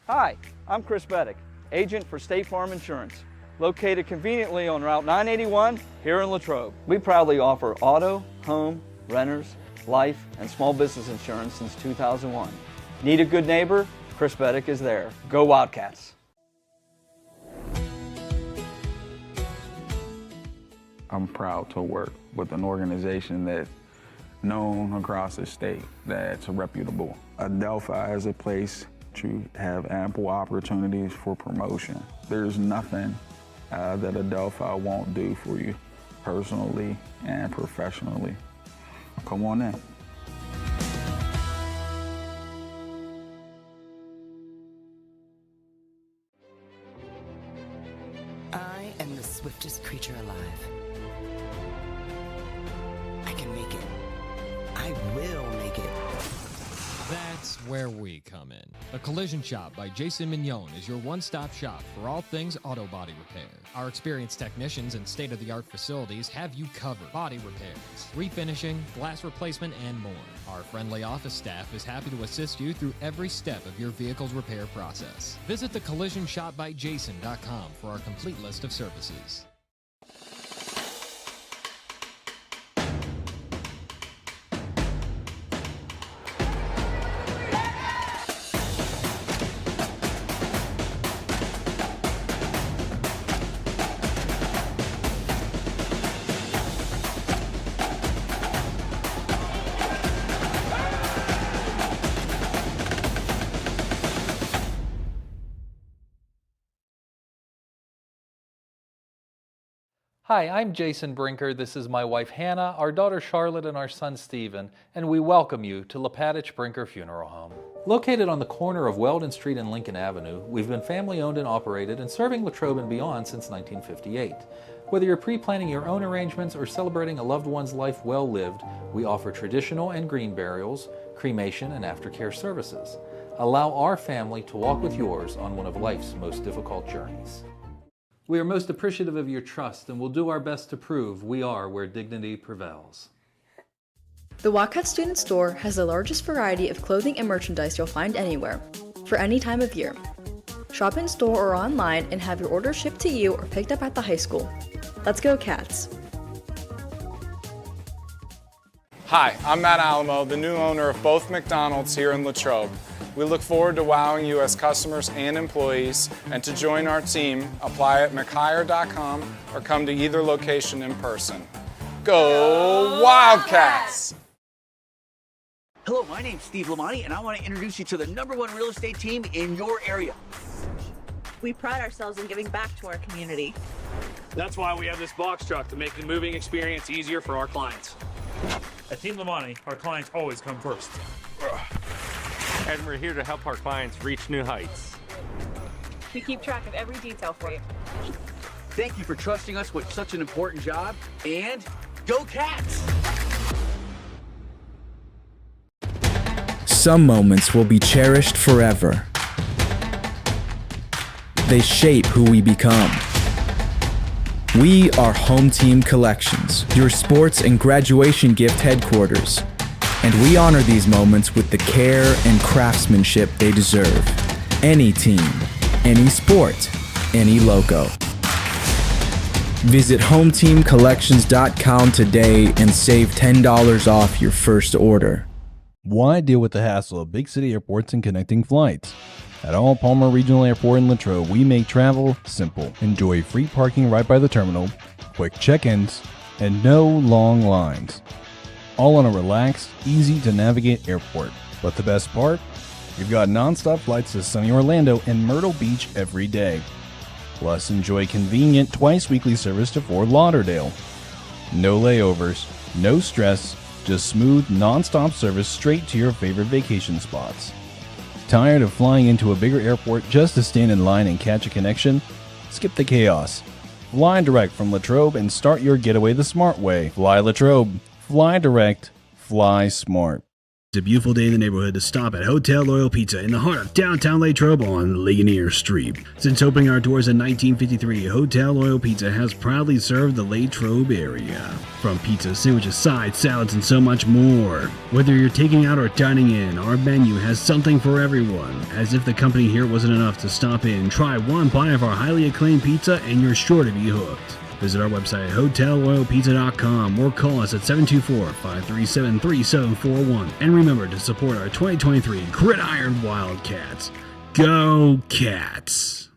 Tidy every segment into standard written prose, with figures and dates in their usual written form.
Hi, I'm Chris Beddick, agent for State Farm Insurance, located conveniently on Route 981 here in Latrobe. We proudly offer auto, home, renters, life, and small business insurance since 2001. Need a good neighbor? Chris Beddick is there. Go Wildcats! I'm proud to work with an organization that's known across the state, that's reputable. Adelphi is a place to have ample opportunities for promotion. There's nothing that Adelphi won't do for you personally and professionally. Come on in. I am the swiftest creature alive. I can make it. I will make it. That's where we come in. The Collision Shop by Jason Mignon is your one-stop shop for all things auto body repair. Our experienced technicians and state-of-the-art facilities have you covered. Body repairs, refinishing, glass replacement, and more. Our friendly office staff is happy to assist you through every step of your vehicle's repair process. Visit thecollisionshopbyjason.com for our complete list of services. Hi, I'm Jason Brinker. This is my wife Hannah, our daughter Charlotte, and our son Stephen, and we welcome you to Lepatich Brinker Funeral Home. Located on the corner of Weldon Street and Lincoln Avenue, we've been family owned and operated and serving Latrobe and beyond since 1958. Whether you're pre-planning your own arrangements or celebrating a loved one's life well lived, we offer traditional and green burials, cremation, and aftercare services. Allow our family to walk with yours on one of life's most difficult journeys. We are most appreciative of your trust and will do our best to prove we are where dignity prevails. The Wildcats Student Store has the largest variety of clothing and merchandise you'll find anywhere, for any time of year. Shop in store or online and have your order shipped to you or picked up at the high school. Let's go Cats! Hi, I'm Matt Alamo, the new owner of both McDonald's here in Latrobe. We look forward to wowing you as customers and employees, and to join our team, apply at mchire.com or come to either location in person. Go Wildcats! Hello, my name's Steve Lamani, and I want to introduce you to the #1 real estate team in your area. We pride ourselves in giving back to our community. That's why we have this box truck to make the moving experience easier for our clients. At Team Lamani, our clients always come first. And we're here to help our clients reach new heights. We keep track of every detail for you. Thank you for trusting us with such an important job, and go Cats! Some moments will be cherished forever. They shape who we become. We are Home Team Collections, your sports and graduation gift headquarters. And we honor these moments with the care and craftsmanship they deserve. Any team, any sport, any logo. Visit HomeTeamCollections.com today and save $10 off your first order. Why deal with the hassle of big city airports and connecting flights? At All Palmer Regional Airport in Latrobe, we make travel simple. Enjoy free parking right by the terminal, quick check-ins, and no long lines. All on a relaxed, easy-to-navigate airport. But the best part? We've got non-stop flights to sunny Orlando and Myrtle Beach every day. Plus, enjoy convenient twice-weekly service to Fort Lauderdale. No layovers, no stress, just smooth, non-stop service straight to your favorite vacation spots. Tired of flying into a bigger airport just to stand in line and catch a connection? Skip the chaos. Fly direct from Latrobe and start your getaway the smart way. Fly Latrobe. Fly direct. Fly smart. It's a beautiful day in the neighborhood to stop at Hotel Loyal Pizza in the heart of downtown Latrobe on Ligonier Street. Since opening our doors in 1953, Hotel Loyal Pizza has proudly served the Latrobe area. From pizza, sandwiches, sides, salads, and so much more. Whether you're taking out or dining in, our menu has something for everyone. As if the company here wasn't enough to stop in, try one bite of our highly acclaimed pizza and you're sure to be hooked. Visit our website at hotelloyalpizza.com or call us at 724-537-3741. And remember to support our 2023 Gridiron Wildcats. Go Cats!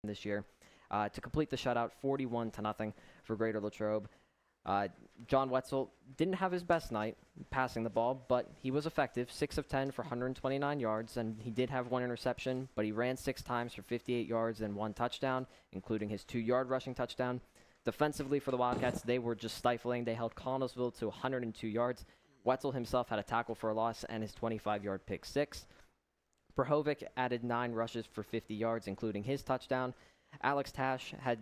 this year. To complete the shutout, 41-0 for Greater Latrobe. John Wetzel didn't have his best night passing the ball, but he was effective, 6 of 10 for 129 yards, and he did have 1 interception, but he ran 6 times for 58 yards and 1 touchdown, including his 2-yard rushing touchdown. Defensively for the Wildcats, they were just stifling. They held Connellsville to 102 yards. Wetzel himself had a tackle for a loss and his 25-yard pick 6. Prahovic added 9 rushes for 50 yards, including his touchdown. Alex Tash had...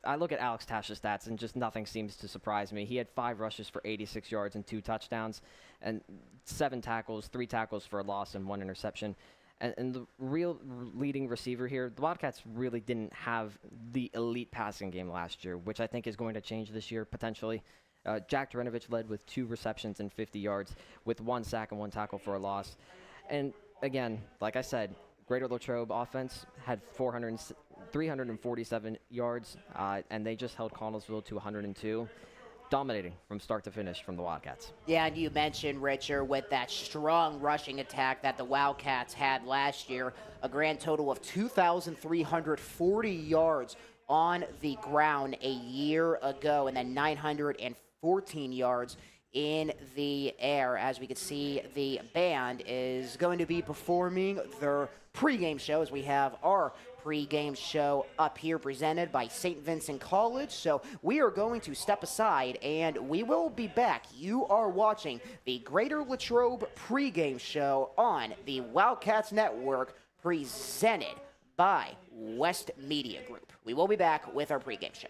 I look at Alex Tash's stats, and just nothing seems to surprise me. He had 5 rushes for 86 yards and 2 touchdowns, and 7 tackles, 3 tackles for a loss, and 1 interception. And the real leading receiver here, the Wildcats really didn't have the elite passing game last year, which I think is going to change this year, potentially. Jack Derinovich led with 2 receptions and 50 yards, with 1 sack and 1 tackle for a loss. And again, like I said, Greater Latrobe offense had 347 yards, and they just held Connellsville to 102, dominating from start to finish from the Wildcats. Yeah, and you mentioned, Richard, with that strong rushing attack that the Wildcats had last year, a grand total of 2,340 yards on the ground a year ago, and then 914 yards in the air. As we can see, the band is going to be performing their pregame show, as we have our pregame show up here presented by St. Vincent College. So we are going to step aside and we will be back. You are watching the Greater Latrobe pregame show on the Wildcats Network, presented by West Media Group. We will be back with our pregame show.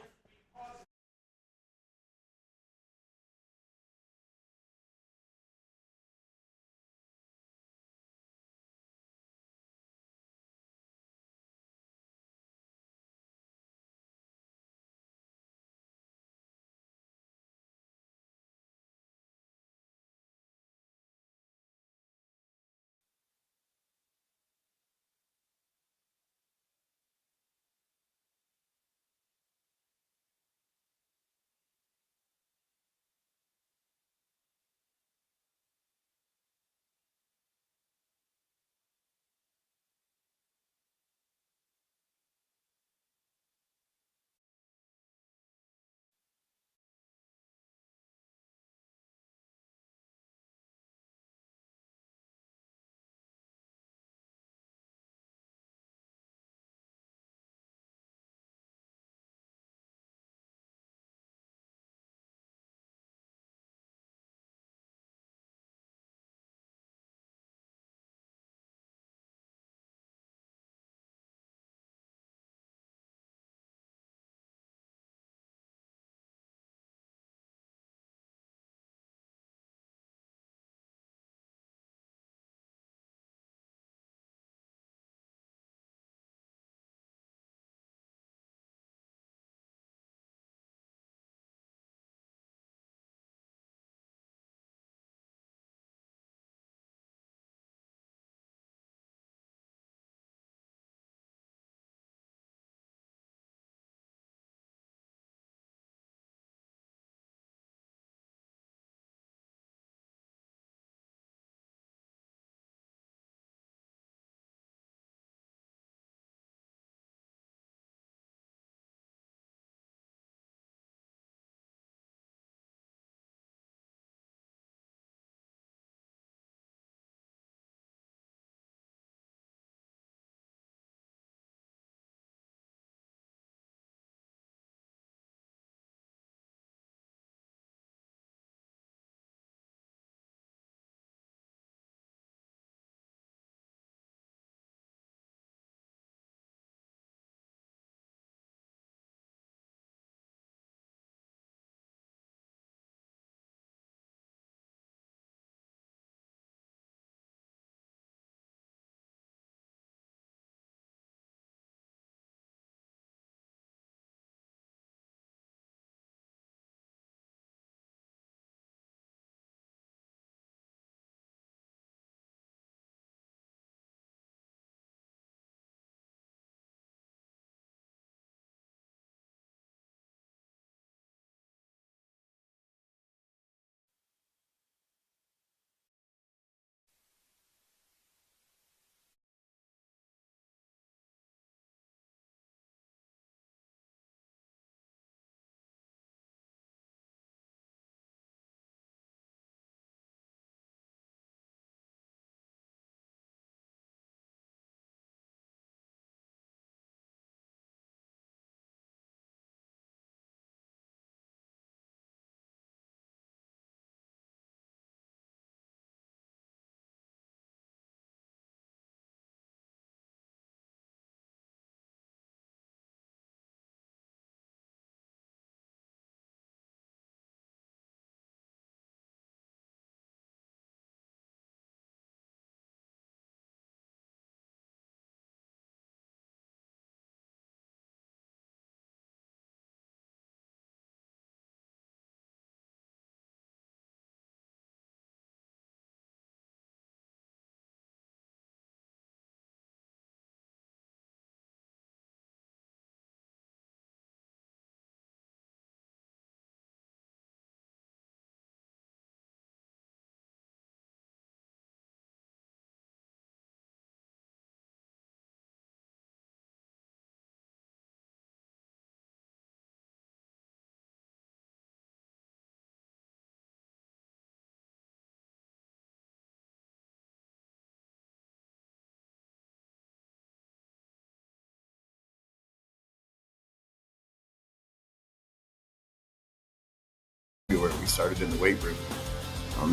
started in the weight room.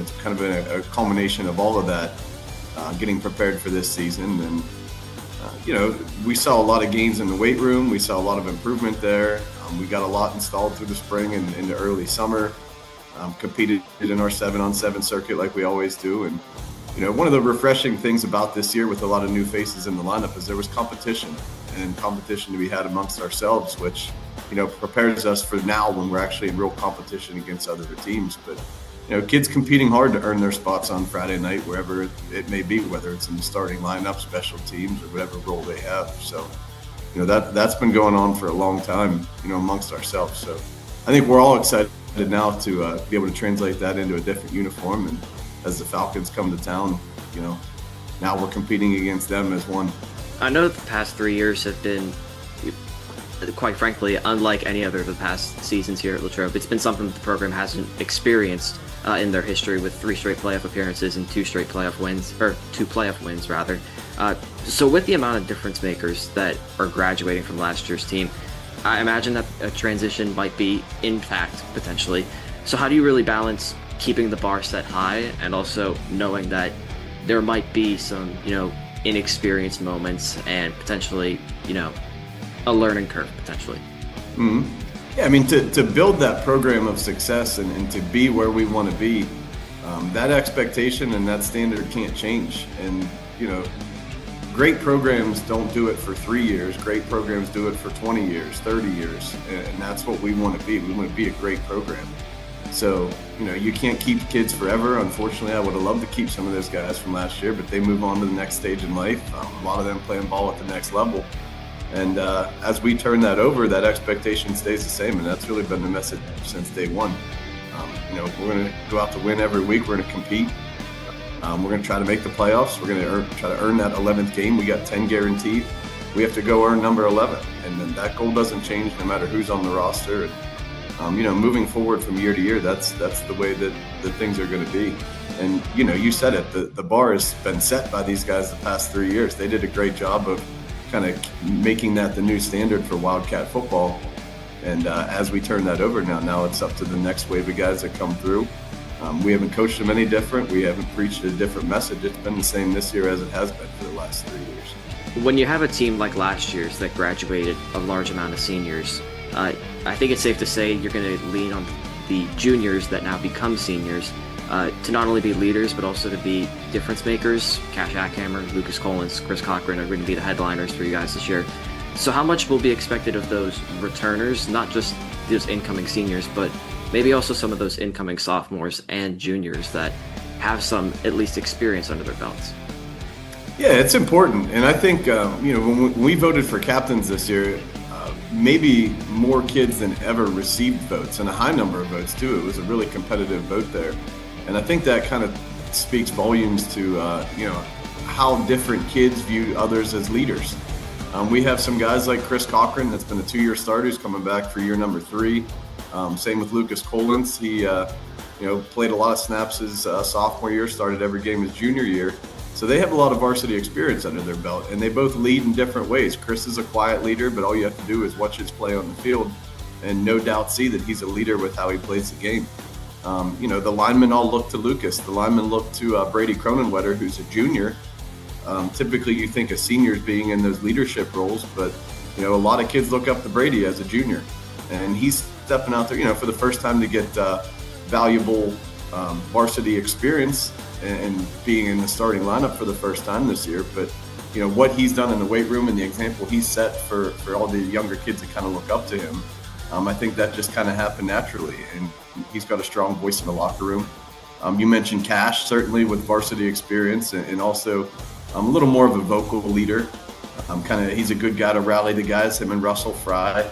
It's kind of been a culmination of all of that, getting prepared for this season. And, we saw a lot of gains in the weight room. We saw a lot of improvement there. We got a lot installed through the spring and into early summer. Competed in our 7-on-7 circuit like we always do. And, one of the refreshing things about this year with a lot of new faces in the lineup is there was competition to be had amongst ourselves, which, prepares us for now when we're actually in real competition against other teams. But, kids competing hard to earn their spots on Friday night, wherever it may be, whether it's in the starting lineup, special teams, or whatever role they have. So, that's been going on for a long time, amongst ourselves. So I think we're all excited now to be able to translate that into a different uniform. And as the Falcons come to town, now we're competing against them as one. I know the past 3 years have been, quite frankly, unlike any other of the past seasons here at Latrobe. It's been something that the program hasn't experienced in their history, with 3 straight playoff appearances and 2 straight playoff wins, or 2 playoff wins rather. So with the amount of difference makers that are graduating from last year's team, I imagine that a transition might be in fact potentially. So how do you really balance keeping the bar set high and also knowing that there might be some, inexperienced moments and potentially, a learning curve potentially? Mm-hmm. Yeah, I mean, to build that program of success and to be where we want to be, that expectation and that standard can't change. And, great programs don't do it for 3 years. Great programs do it for 20 years, 30 years. And that's what we want to be. We want to be a great program. So, you can't keep kids forever. Unfortunately, I would have loved to keep some of those guys from last year, but they move on to the next stage in life. A lot of them playing ball at the next level. And as we turn that over, that expectation stays the same. And that's really been the message since day one. We're going to go out to win every week. We're going to compete. We're going to try to make the playoffs. We're going to try to earn that 11th game. We got 10 guaranteed. We have to go earn number 11. And then that goal doesn't change no matter who's on the roster. And, moving forward from year to year, that's the way that things are going to be. And, you said it, the bar has been set by these guys the past 3 years. They did a great job of kind of making that the new standard for Wildcat football. And as we turn that over now it's up to the next wave of guys that come through. We haven't coached them any different. We haven't preached a different message. It's been the same this year as it has been for the last 3 years. When you have a team like last year's that graduated a large amount of seniors, I think it's safe to say you're going to lean on the juniors that now become seniors to not only be leaders, but also to be difference makers. Cash Ackhammer, Lucas Collins, Chris Cochran are going to be the headliners for you guys this year. So how much will be expected of those returners, not just those incoming seniors, but maybe also some of those incoming sophomores and juniors that have some, at least, experience under their belts? Yeah, it's important. And I think, when we voted for captains this year, maybe more kids than ever received votes, and a high number of votes too. It was a really competitive vote there. And I think that kind of speaks volumes to, how different kids view others as leaders. We have some guys like Chris Cochran, that's been a 2-year starter, who's coming back for year number 3. Same with Lucas Collins. He, played a lot of snaps his sophomore year, started every game his junior year. So they have a lot of varsity experience under their belt, and they both lead in different ways. Chris is a quiet leader, but all you have to do is watch his play on the field and no doubt see that he's a leader with how he plays the game. The linemen all look to Lucas. The linemen look to Brady Cronenwetter, who's a junior. Typically you think of seniors being in those leadership roles, but, a lot of kids look up to Brady as a junior. And he's stepping out there, for the first time to get valuable varsity experience and being in the starting lineup for the first time this year. But, what he's done in the weight room and the example he's set for all the younger kids that kind of look up to him, I think that just kind of happened naturally. And he's got a strong voice in the locker room. You mentioned Cash, certainly with varsity experience and also a little more of a vocal leader. He's a good guy to rally the guys, him and Russell Fry.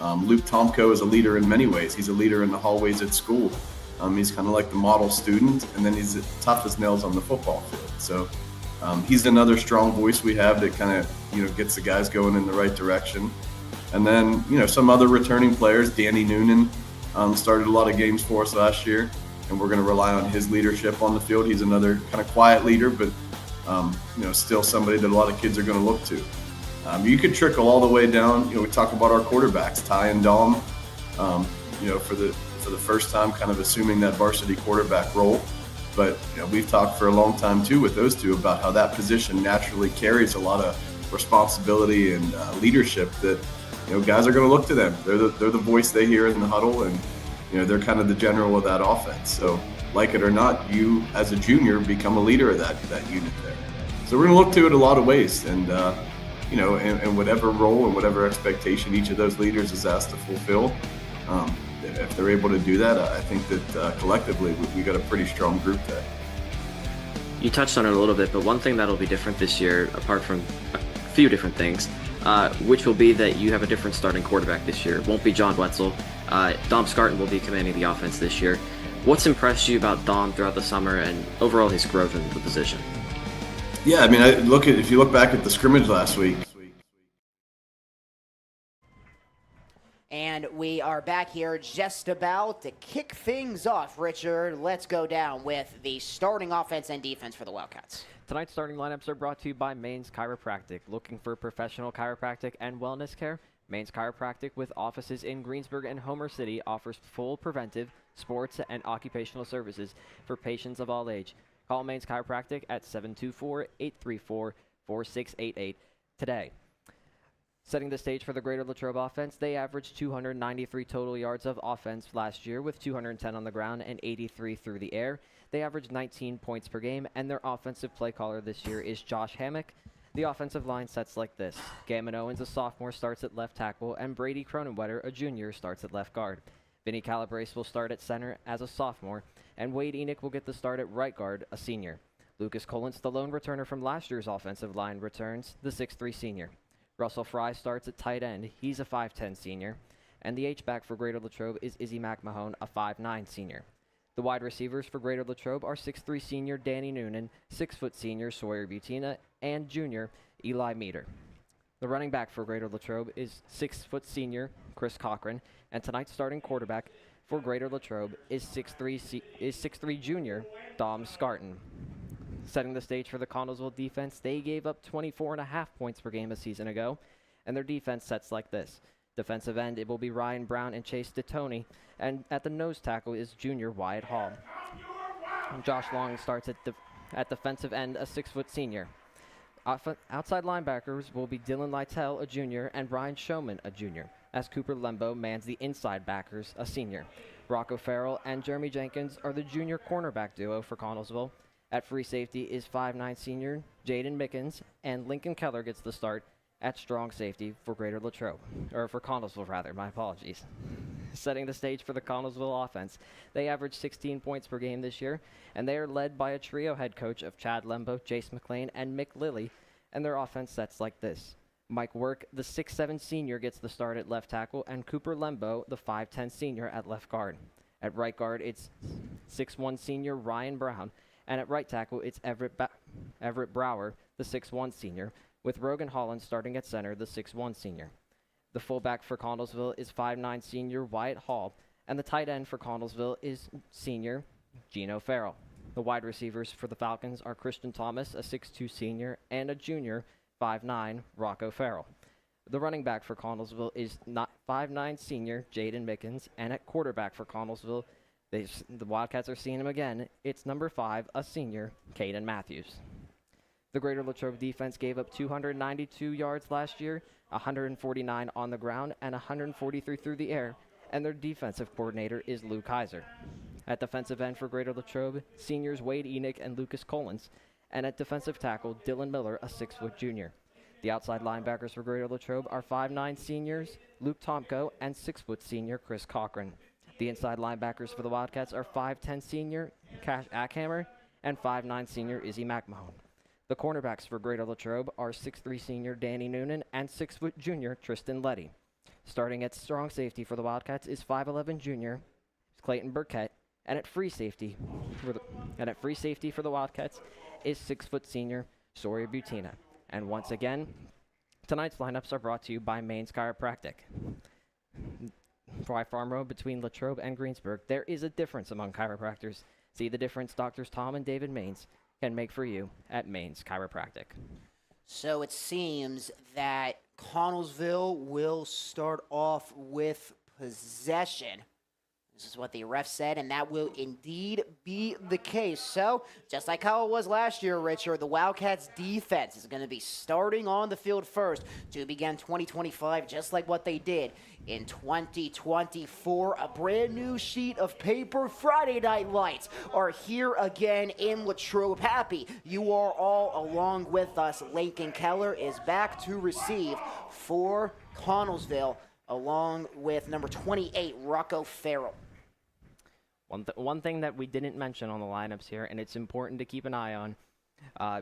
Luke Tomko is a leader in many ways. He's a leader in the hallways at school. He's kind of like the model student, and then he's tough as nails on the football field. So he's another strong voice we have that kind of, gets the guys going in the right direction. And then, some other returning players. Danny Noonan started a lot of games for us last year, and we're going to rely on his leadership on the field. He's another kind of quiet leader, but, still somebody that a lot of kids are going to look to. You could trickle all the way down. We talk about our quarterbacks, Ty and Dom, for for the first time kind of assuming that varsity quarterback role. But we've talked for a long time too with those two about how that position naturally carries a lot of responsibility and leadership that guys are going to look to them. They're the voice they hear in the huddle, and they're kind of the general of that offense. So like it or not, you as a junior become a leader of that unit there. So we're going to look to it a lot of ways, and and whatever role and whatever expectation each of those leaders is asked to fulfill. If they're able to do that, I think that collectively we got a pretty strong group there. You touched on it a little bit, but one thing that'll be different this year, apart from a few different things, which will be that you have a different starting quarterback this year. It won't be John Wetzel. Dom Scarton will be commanding the offense this year. What's impressed you about Dom throughout the summer and overall his growth in the position? Yeah, I mean, if you look back at the scrimmage last week. And we are back here just about to kick things off. Richard, let's go down with the starting offense and defense for the Wildcats. Tonight's starting lineups are brought to you by Maine's Chiropractic. Looking for professional chiropractic and wellness care? Maine's Chiropractic, with offices in Greensburg and Homer City, offers full preventive, sports, and occupational services for patients of all age. Call Maine's Chiropractic at 724-834-4688 today. Setting the stage for the Greater Latrobe offense, they averaged 293 total yards of offense last year, with 210 on the ground and 83 through the air. They averaged 19 points per game, and their offensive play caller this year is Josh Hammock. The offensive line sets like this. Gammon Owens, a sophomore, starts at left tackle, and Brady Cronenwetter, a junior, starts at left guard. Vinny Calabrese will start at center as a sophomore, and Wade Enoch will get the start at right guard, a senior. Lucas Collins, the lone returner from last year's offensive line, returns, the 6'3 senior. Russell Fry starts at tight end. He's a 5'10 senior. And the H-back for Greater Latrobe is Izzy McMahon, a 5'9 senior. The wide receivers for Greater Latrobe are 6'3 senior Danny Noonan, 6' senior Sawyer Butina, and junior Eli Meter. The running back for Greater Latrobe is 6' senior Chris Cochran, and tonight's starting quarterback for Greater Latrobe is 6'3 junior Dom Scarton. Setting the stage for the Connellsville defense, they gave up 24.5 points per game a season ago, and their defense sets like this. Defensive end, it will be Ryan Brown and Chase DeTony, and at the nose tackle is junior Wyatt Hall. And Josh Long starts at defensive end, a 6' senior. Outside linebackers will be Dylan Lytell, a junior, and Brian Showman, a junior, as Cooper Lembo mans the inside backers, a senior. Rocco Farrell and Jeremy Jenkins are the junior cornerback duo for Connellsville. At free safety is 5'9 senior Jaden Mickens, and Lincoln Keller gets the start at strong safety for Greater Latrobe, or for Connellsville rather, my apologies. Setting the stage for the Connellsville offense, they average 16 points per game this year, and they are led by a trio head coach of Chad Lembo, Jace McLean, and Mick Lilly, and their offense sets like this. Mike Work, the 6'7 senior, gets the start at left tackle, and Cooper Lembo, the 5'10 senior, at left guard. At right guard, it's 6'1 senior Ryan Brown, and at right tackle, it's Everett Brower, the 6'1 senior, with Rogan Holland starting at center, the 6'1 senior. The fullback for Connellsville is 5'9 senior Wyatt Hall, and the tight end for Connellsville is senior Gino Farrell. The wide receivers for the Falcons are Christian Thomas, a 6'2 senior, and a junior 5'9 Rocco Farrell. The running back for Connellsville is 5'9 senior Jaden Mickens, and at quarterback for Connellsville, the Wildcats are seeing him again. It's number 5, a senior, Caden Matthews. The Greater Latrobe defense gave up 292 yards last year, 149 on the ground, and 143 through the air, and their defensive coordinator is Lou Kaiser. At defensive end for Greater Latrobe, seniors Wade Enoch and Lucas Collins, and at defensive tackle, Dylan Miller, a 6' junior. The outside linebackers for Greater Latrobe are 5'9 seniors Luke Tomko and 6' senior Chris Cochran. The inside linebackers for the Wildcats are 5'10 senior Cash Ackhammer and 5'9 senior Izzy McMahon. The cornerbacks for Greater Latrobe are 6'3 senior Danny Noonan and 6' junior Tristan Letty. Starting at strong safety for the Wildcats is 5'11 junior Clayton Burkett, and at free safety for the Wildcats is 6' senior Sawyer Butina. And once again, tonight's lineups are brought to you by Maine's Chiropractic. By Farm Road between Latrobe and Greensburg, there is a difference among chiropractors. See the difference Doctors Tom and David Maines can make for you at Maine's Chiropractic. So it seems that Connellsville will start off with possession. This is what the ref said, and that will indeed be the case. So, just like how it was last year, Richard, the Wildcats defense is going to be starting on the field first to begin 2025, just like what they did in 2024. A brand new sheet of paper. Friday Night Lights are here again in Latrobe. Happy you are all along with us. Lincoln Keller is back to receive for Connellsville, along with number 28, Rocco Farrell. One thing that we didn't mention on the lineups here, and it's important to keep an eye on,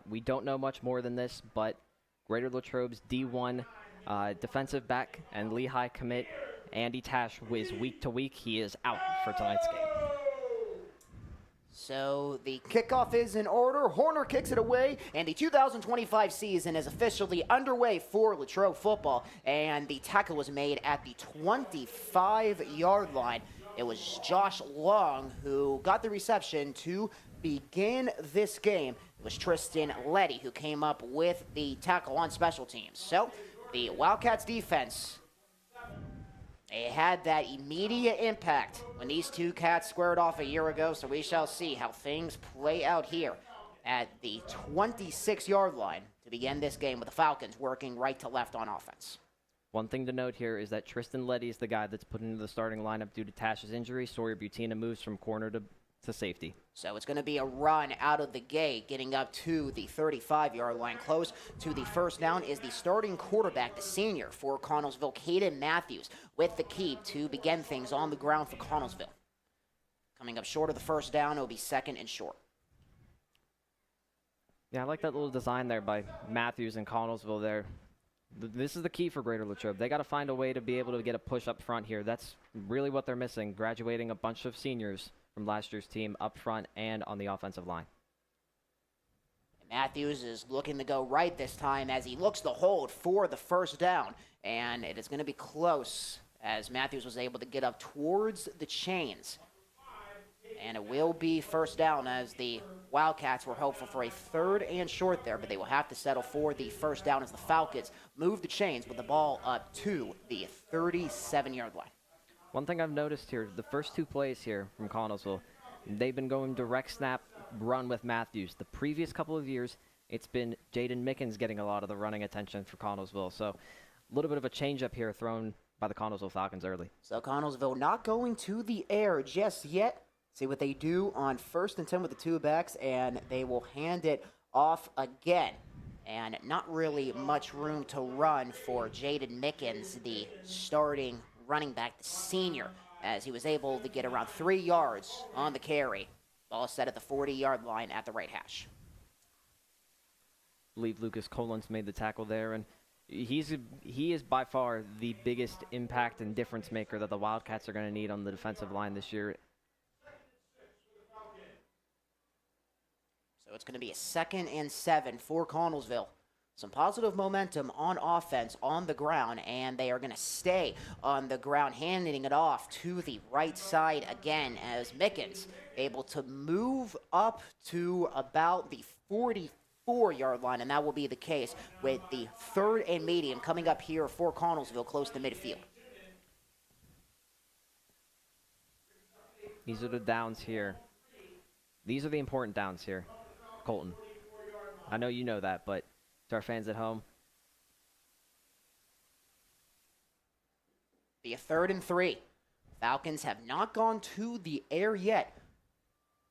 we don't know much more than this, but Greater Latrobe's D1 defensive back and Lehigh commit Andy Tash is week to week. He is out for tonight's game. So the kickoff is in order. Horner kicks it away, and the 2025 season is officially underway for Latrobe football. And the tackle was made at the 25-yard line. It was Josh Long who got the reception to begin this game. It was Tristan Letty who came up with the tackle on special teams. So the Wildcats defense, they had that immediate impact when these two cats squared off a year ago, so we shall see how things play out here at the 26-yard line to begin this game with the Falcons working right to left on offense. One thing to note here is that Tristan Letty is the guy that's put into the starting lineup due to Tash's injury. Sawyer Butina moves from corner to safety. So it's going to be a run out of the gate, getting up to the 35-yard line. Close to the first down is the starting quarterback, the senior for Connellsville, Caden Matthews, with the keep to begin things on the ground for Connellsville. Coming up short of the first down, it will be second and short. Yeah, I like that little design there by Matthews and Connellsville there. This is the key for Greater Latrobe. They got to find a way to be able to get a push up front here. That's really what they're missing, graduating a bunch of seniors from last year's team up front and on the offensive line. Matthews is looking to go right this time as he looks to hold for the first down. And it is going to be close as Matthews was able to get up towards the chains. And it will be first down as the Wildcats were hopeful for a third and short there, but they will have to settle for the first down as the Falcons move the chains with the ball up to the 37-yard line. One thing I've noticed here, the first two plays here from Connellsville, they've been going direct snap run with Matthews. The previous couple of years, it's been Jaden Mickens getting a lot of the running attention for Connellsville. So a little bit of a change-up here thrown by the Connellsville Falcons early. So Connellsville not going to the air just yet. See what they do on 1st and 10 with the two backs, and they will hand it off again. And not really much room to run for Jaden Mickens, the starting running back, the senior, as he was able to get around 3 yards on the carry. Ball set at the 40-yard line at the right hash. I believe Lucas Collins made the tackle there, and he is by far the biggest impact and difference maker that the Wildcats are going to need on the defensive line this year. So it's going to be a 2nd and 7 for Connellsville. Some positive momentum on offense on the ground, and they are going to stay on the ground, handing it off to the right side again as Mickens able to move up to about the 44-yard line, and that will be the case with the 3rd and medium coming up here for Connellsville close to midfield. These are the downs here. These are the important downs here, Colton. I know you know that, but to our fans at home. Be a 3rd and 3. Falcons have not gone to the air yet.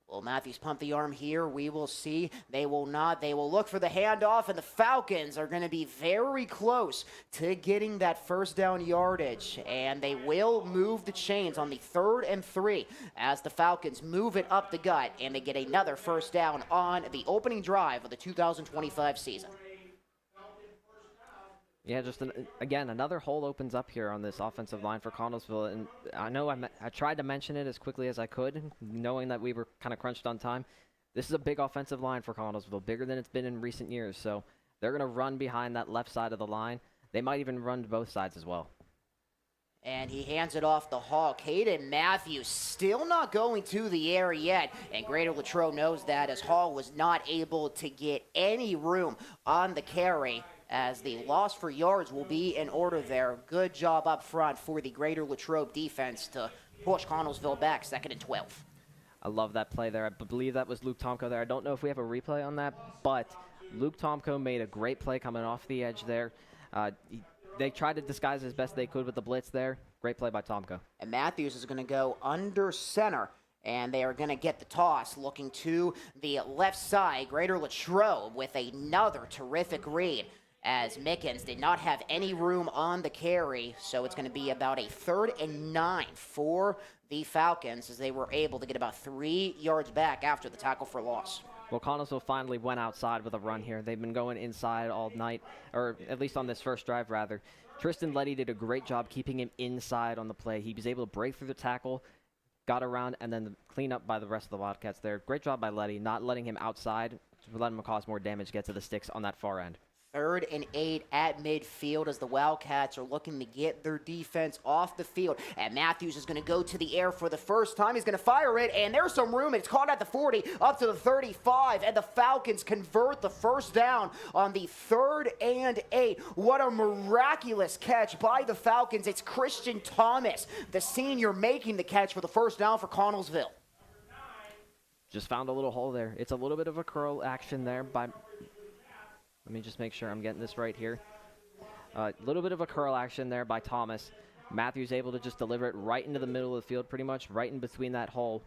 Will Matthews pump the arm here? We will see. They will not. They will look for the handoff, and the Falcons are going to be very close to getting that first down yardage. And they will move the chains on the 3rd and 3 as the Falcons move it up the gut, and they get another first down on the opening drive of the 2025 season. Yeah, just again, another hole opens up here on this offensive line for Connellsville. And I know I tried to mention it as quickly as I could, knowing that we were kind of crunched on time. This is a big offensive line for Connellsville, bigger than it's been in recent years. So they're going to run behind that left side of the line. They might even run to both sides as well. And he hands it off to Hall. Caden Matthews still not going to the air yet. And Greater Latrobe knows that as Hall was not able to get any room on the carry, as the loss for yards will be in order there. Good job up front for the Greater Latrobe defense to push Connellsville back, 2nd and 12. I love that play there. I believe that was Luke Tomko there. I don't know if we have a replay on that, but Luke Tomko made a great play coming off the edge there. They tried to disguise as best they could with the blitz there. Great play by Tomko. And Matthews is going to go under center, and they are going to get the toss. Looking to the left side, Greater Latrobe with another terrific read, as Mickens did not have any room on the carry, so it's going to be about a 3rd and 9 for the Falcons, as they were able to get about 3 yards back after the tackle for loss. Well, Connellsville finally went outside with a run here. They've been going inside all night, or at least on this first drive, rather. Tristan Letty did a great job keeping him inside on the play. He was able to break through the tackle, got around, and then the clean up by the rest of the Wildcats there. Great job by Letty, not letting him outside, letting him cause more damage, get to the sticks on that far end. 3rd and 8 at midfield as the Wildcats are looking to get their defense off the field. And Matthews is going to go to the air for the first time. He's going to fire it, and there's some room. It's caught at the 40, up to the 35, and the Falcons convert the first down on the 3rd and 8. What a miraculous catch by the Falcons. It's Christian Thomas, the senior, making the catch for the first down for Connellsville. Just found a little hole there. It's a little bit of a curl action there by... Let me just make sure I'm getting this right here. A little bit of a curl action there by Thomas. Matthews able to just deliver it right into the middle of the field, pretty much right in between that hole.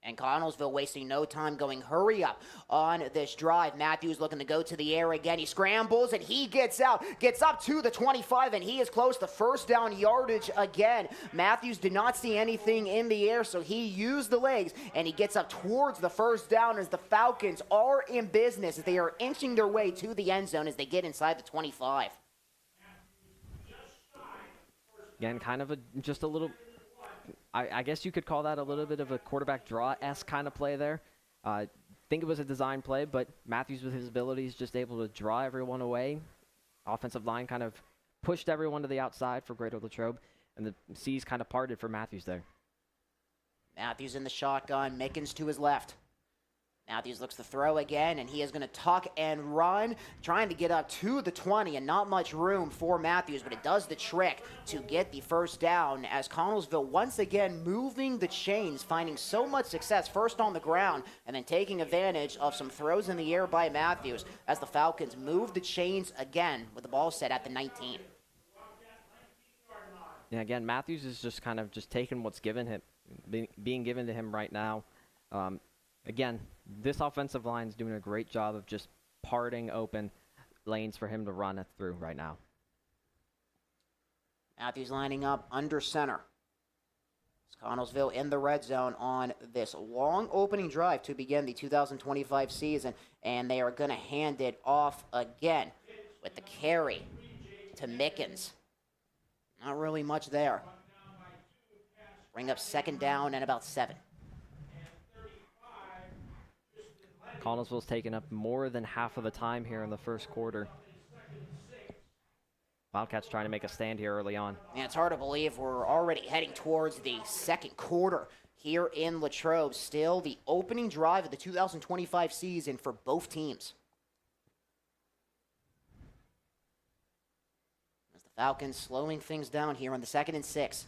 And Connellsville wasting no time going hurry up on this drive. Matthews looking to go to the air again. He scrambles and he gets out, gets up to the 25, and he is close to first down yardage again. Matthews did not see anything in the air, so he used the legs, and he gets up towards the first down as the Falcons are in business. They are inching their way to the end zone as they get inside the 25. Again, kind of just a little... I guess you could call that a little bit of a quarterback draw-esque kind of play there. Think it was a design play, but Matthews with his abilities just able to draw everyone away. Offensive line kind of pushed everyone to the outside for Greater Latrobe, and the C's kind of parted for Matthews there. Matthews in the shotgun, Mickens to his left. Matthews looks to throw again, and he is going to tuck and run, trying to get up to the 20, and not much room for Matthews, but it does the trick to get the first down as Connellsville once again moving the chains, finding so much success first on the ground and then taking advantage of some throws in the air by Matthews as the Falcons move the chains again with the ball set at the 19. Yeah, again, Matthews is just kind of just taking what's given him, being given to him right now. Again, this offensive line is doing a great job of just parting open lanes for him to run through right now. Matthews lining up under center. It's Connellsville in the red zone on this long opening drive to begin the 2025 season, and they are going to hand it off again with the carry to Mickens. Not really much there. Bring up 2nd down and about 7. Connellsville's taken up more than half of the time here in the first quarter. Wildcats trying to make a stand here early on. Yeah, it's hard to believe we're already heading towards the second quarter here in Latrobe. Still the opening drive of the 2025 season for both teams. As the Falcons slowing things down here on the 2nd and 6.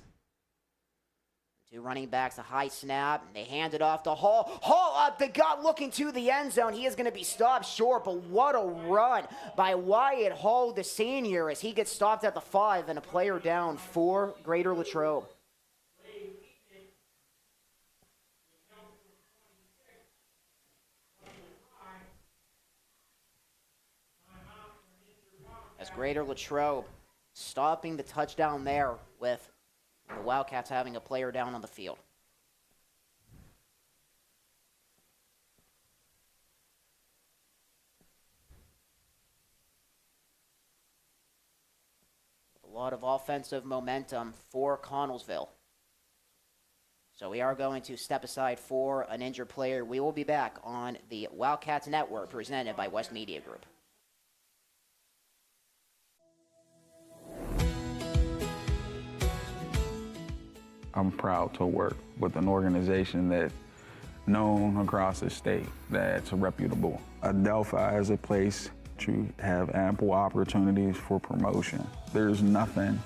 Two running backs, a high snap, and they hand it off to Hall. Hall up the gut looking to the end zone. He is going to be stopped short, but what a run by Wyatt Hall, the senior, as he gets stopped at the 5 and a player down for Greater Latrobe. As Greater Latrobe stopping the touchdown there with the Wildcats having a player down on the field. A lot of offensive momentum for Connellsville. So we are going to step aside for an injured player. We will be back on the Wildcats Network presented by West Media Group. I'm proud to work with an organization that's known across the state, that's reputable. Adelphi is a place to have ample opportunities for promotion. There's nothing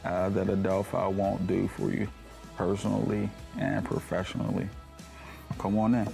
that Adelphi won't do for you personally and professionally. Come on in.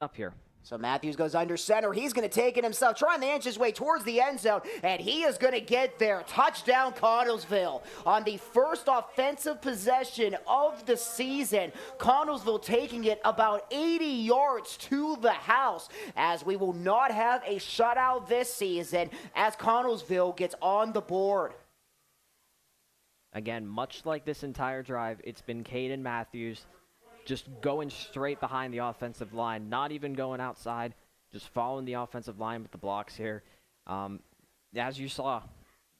Up here. So Matthews goes under center. He's going to take it himself, trying to inch his way towards the end zone, and he is going to get there. Touchdown, Connellsville. On the first offensive possession of the season, Connellsville taking it about 80 yards to the house, as we will not have a shutout this season as Connellsville gets on the board. Again, much like this entire drive, it's been Caden Matthews just going straight behind the offensive line, not even going outside, just following the offensive line with the blocks here. As you saw,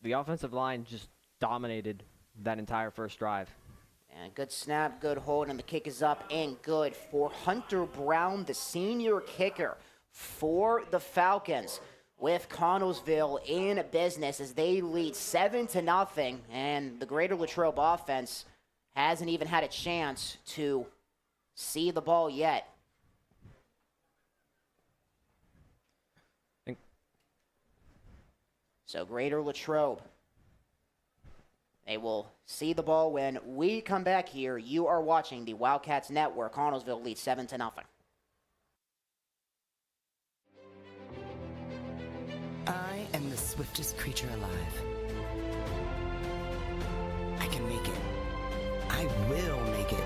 the offensive line just dominated that entire first drive. And good snap, good hold, and the kick is up and good for Hunter Brown, the senior kicker for the Falcons, with Connellsville in business as they lead 7-0, and the Greater Latrobe offense hasn't even had a chance to see the ball yet. So Greater Latrobe, they will see the ball when we come back here. You are watching the Wildcats Network. Connellsville leads 7-0. I am the swiftest creature alive. I can make it. I will make it.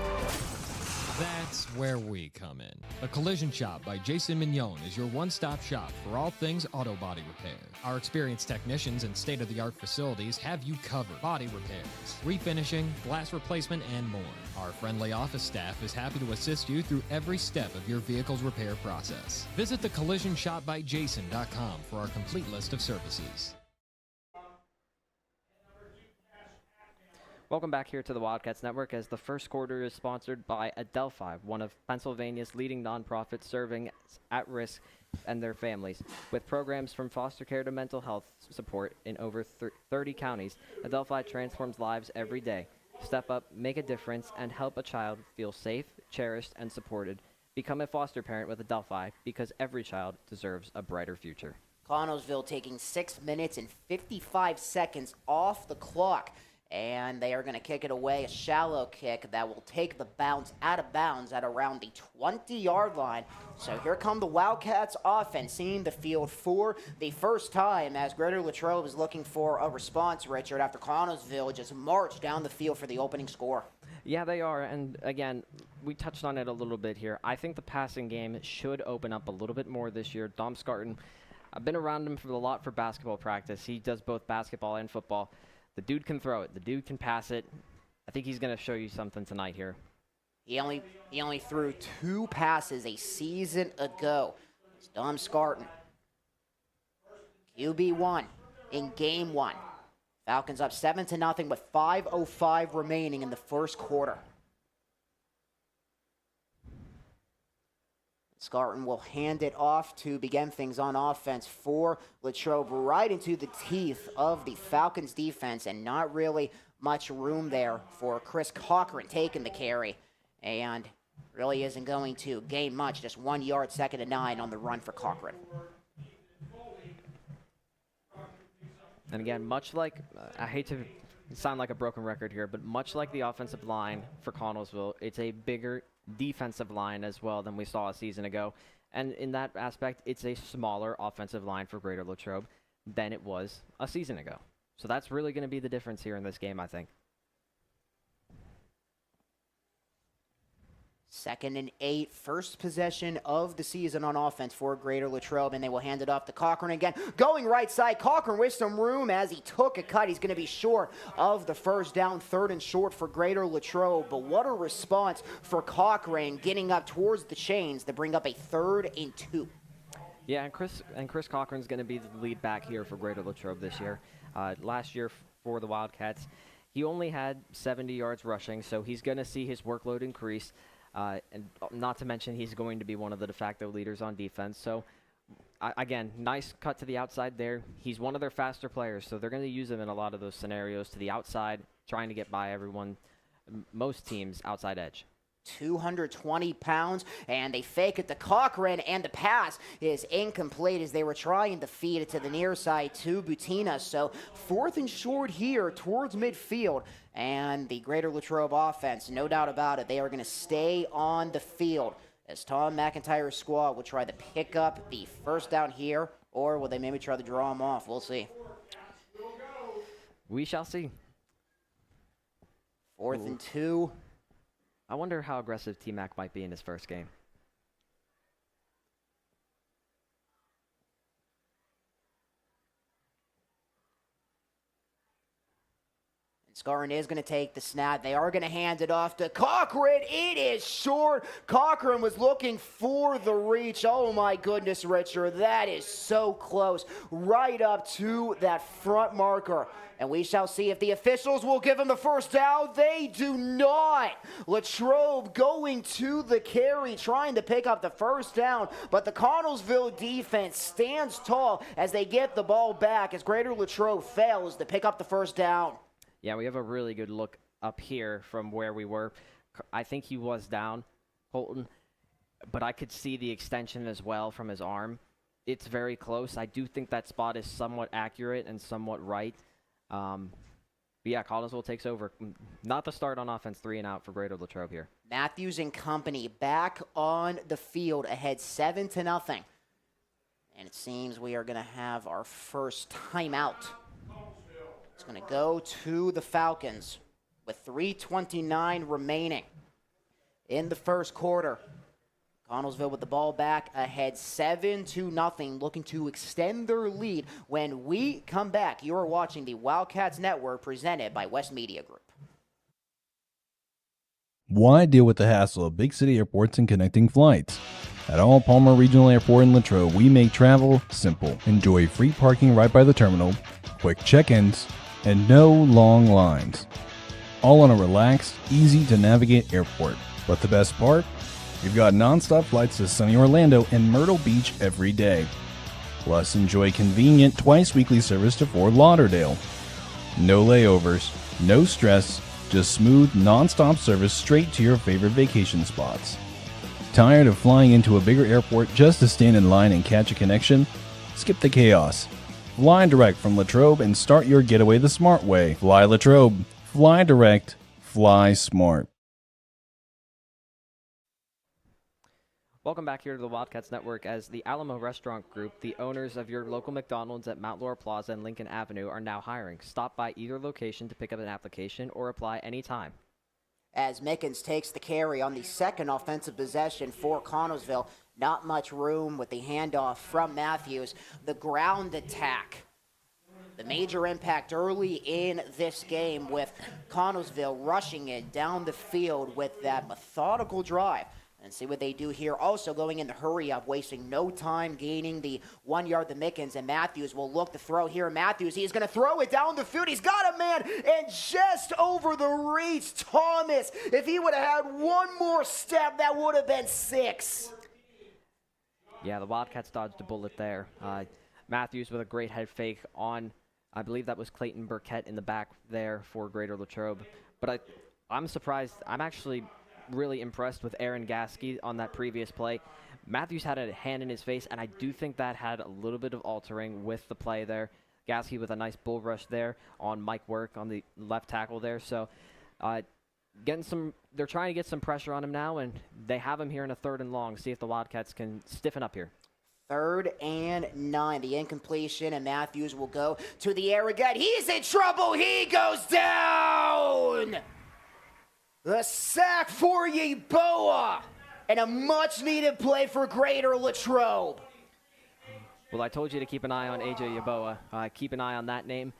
That's where we come in. The Collision Shop by Jason Mignon is your one-stop shop for all things auto body repair. Our experienced technicians and state-of-the-art facilities have you covered. Body repairs, refinishing, glass replacement, and more. Our friendly office staff is happy to assist you through every step of your vehicle's repair process. Visit thecollisionshopbyjason.com for our complete list of services. Welcome back here to the Wildcats Network, as the first quarter is sponsored by Adelphi, one of Pennsylvania's leading nonprofits serving at-risk and their families. With programs from foster care to mental health support in over 30 counties, Adelphi transforms lives every day. Step up, make a difference, and help a child feel safe, cherished, and supported. Become a foster parent with Adelphi, because every child deserves a brighter future. Connellsville taking 6 minutes and 55 seconds off the clock. And they are going to kick it away, a shallow kick that will take the bounce out of bounds at around the 20-yard line. So here come the Wildcats offense, seeing the field for the first time, as Greater Latrobe is looking for a response, Richard, after Connellsville just marched down the field for the opening score. Yeah, they are, and again, we touched on it a little bit here. I think the passing game should open up a little bit more this year. Dom Scarton, I've been around him for a lot for basketball practice. He does both basketball and football. The dude can throw it. The dude can pass it. I think he's going to show you something tonight here. He only threw 2 passes a season ago. It's Dom Scarton. QB1 in game 1. Falcons up 7-0 with 5:05 remaining in the first quarter. Scarton will hand it off to begin things on offense for Latrobe, right into the teeth of the Falcons defense, and not really much room there for Chris Cochran taking the carry, and really isn't going to gain much, just 1 yard, 2nd and 9 on the run for Cochran. And again, much like, I hate to sound like a broken record here, but much like the offensive line for Connellsville, it's a bigger defensive line as well than we saw a season ago. And in that aspect, it's a smaller offensive line for Greater Latrobe than it was a season ago. So that's really going to be the difference here in this game, I think. 2nd and 8, first possession of the season on offense for Greater Latrobe, and they will hand it off to Cochran again. Going right side, Cochran with some room as he took a cut. He's going to be short of the first down, 3rd and short for Greater Latrobe. But what a response for Cochran, getting up towards the chains to bring up a 3rd and 2. Yeah, and Chris Cochran's going to be the lead back here for Greater Latrobe this year. Last year for the Wildcats, He only had 70 yards rushing, so he's going to see his workload increase. And not to mention he's going to be one of the de facto leaders on defense. So, again, nice cut to the outside there. He's one of their faster players, so they're going to use him in a lot of those scenarios to the outside, trying to get by everyone, most teams, outside edge. 220 pounds, and they fake it to Cochran, and the pass is incomplete as they were trying to feed it to the near side to Butina. So 4th and short here towards midfield, and the Greater Latrobe offense, no doubt about it, they are going to stay on the field as Tom McIntyre's squad will try to pick up the first down here, or will they maybe try to draw them off? We'll see. We shall see. 4th and 2. I wonder how aggressive T-Mac might be in his first game. Scarron is going to take the snap. They are going to hand it off to Cochran. It is short. Cochran was looking for the reach. Oh, my goodness, Richard. That is so close. Right up to that front marker. And we shall see if the officials will give him the first down. They do not. Latrobe going to the carry, trying to pick up the first down. But the Connellsville defense stands tall as they get the ball back as Greater Latrobe fails to pick up the first down. Yeah, we have a really good look up here from where we were. I think he was down, Colton, but I could see the extension as well from his arm. It's very close. I do think that spot is somewhat accurate and somewhat right. But yeah, Connellsville takes over. Not the start on offense, 3 and out for Greater Latrobe here. Matthews and company back on the field ahead 7-0. And it seems we are going to have our first timeout. It's going to go to the Falcons with 3:29 remaining in the first quarter. Connellsville with the ball back ahead 7-0, looking to extend their lead. When we come back, you are watching the Wildcats Network presented by West Media Group. Why deal with the hassle of big city airports and connecting flights? At All Palmer Regional Airport in Latrobe, we make travel simple. Enjoy free parking right by the terminal, quick check-ins, and no long lines. All on a relaxed, easy-to-navigate airport. But the best part? We've got non-stop flights to sunny Orlando and Myrtle Beach every day. Plus, enjoy convenient twice-weekly service to Fort Lauderdale. No layovers, no stress, just smooth, non-stop service straight to your favorite vacation spots. Tired of flying into a bigger airport just to stand in line and catch a connection? Skip the chaos. Fly direct from Latrobe and start your getaway the smart way. Fly Latrobe. Fly direct. Fly smart. Welcome back here to the Wildcats Network as the Alamo Restaurant Group, the owners of your local McDonald's at Mount Laurel Plaza and Lincoln Avenue, are now hiring. Stop by either location to pick up an application or apply anytime. As Mickens takes the carry on the second offensive possession for Connellsville. Not much room with the handoff from Matthews. The ground attack. The major impact early in this game with Connellsville rushing it down the field with that methodical drive. And see what they do here. Also going in the hurry up, wasting no time, gaining the 1 yard to Mickens. And Matthews will look to throw here. Matthews, he's going to throw it down the field. He's got a man, and just over the reach, Thomas. If he would have had one more step, that would have been 6. Yeah, the Wildcats dodged a bullet there. Matthews with a great head fake on, I believe that was Clayton Burkett in the back there for Greater Latrobe. But I'm surprised. I'm actually really impressed with Aaron Gasky on that previous play. Matthews had a hand in his face, and I do think that had a little bit of altering with the play there. Gasky with a nice bull rush there on Mike Work on the left tackle there. So they're trying to get some pressure on him now, and they have him here in a 3rd and long. See if the Wildcats can stiffen up here. 3rd and 9. The incompletion, and Matthews will go to the air again. He's in trouble. He goes down. The sack for Yeboah, and a much-needed play for Greater Latrobe. Well, I told you to keep an eye on A.J. Yeboah. Keep an eye on that name.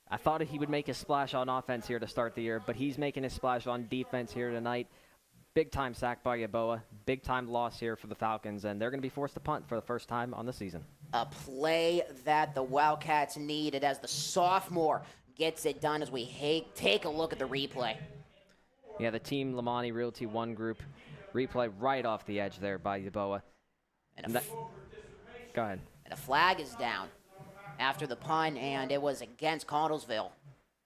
I thought he would make his splash on offense here to start the year, but he's making his splash on defense here tonight. Big-time sack by Yeboah. Big-time loss here for the Falcons, and they're going to be forced to punt for the first time on the season. A play that the Wildcats needed as the sophomore gets it done as we take a look at the replay. Yeah, the Team Lamani Realty 1 group replay right off the edge there by Yeboah. Go ahead. And a flag is down after the punt, and it was against Connellsville.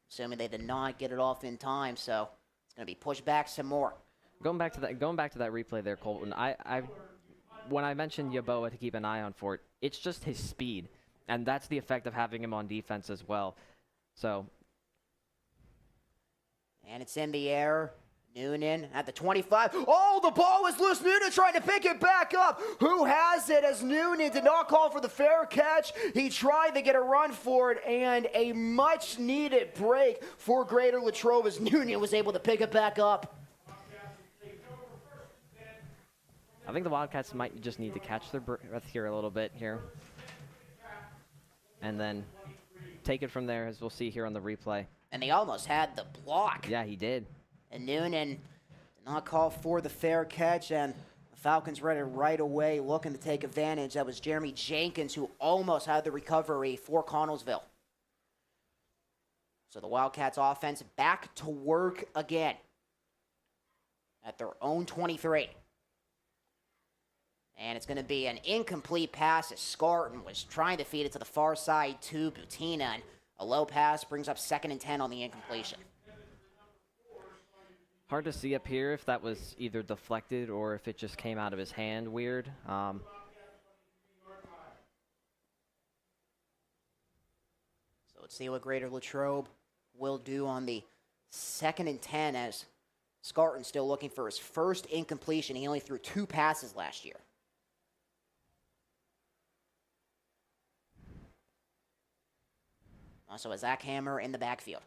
Assuming they did not get it off in time, so it's going to be pushed back some more. Going back to that replay there, Colton. When I mentioned Yeboah to keep an eye on for it, it's just his speed, and that's the effect of having him on defense as well. So, and it's in the air. Noonan at the 25. Oh, the ball was loose. Noonan trying to pick it back up. Who has it as Noonan did not call for the fair catch. He tried to get a run for it, and a much-needed break for Greater Latrobe as Noonan was able to pick it back up. I think the Wildcats might just need to catch their breath here a little bit here. And then take it from there, as we'll see here on the replay. And they almost had the block. Yeah, he did. And Noonan did not call for the fair catch, and the Falcons read it right away, looking to take advantage. That was Jeremy Jenkins who almost had the recovery for Connellsville. So the Wildcats offense back to work again at their own 23. And it's going to be an incomplete pass as Scarton was trying to feed it to the far side to Butina, and a low pass brings up 2nd and 10 on the incompletion. Hard to see up here if that was either deflected or if it just came out of his hand weird. So let's see what Greater Latrobe will do on the 2nd and 10 as Scarton still looking for his first incompletion. He only threw 2 passes last year. Also a Zach Hammer in the backfield.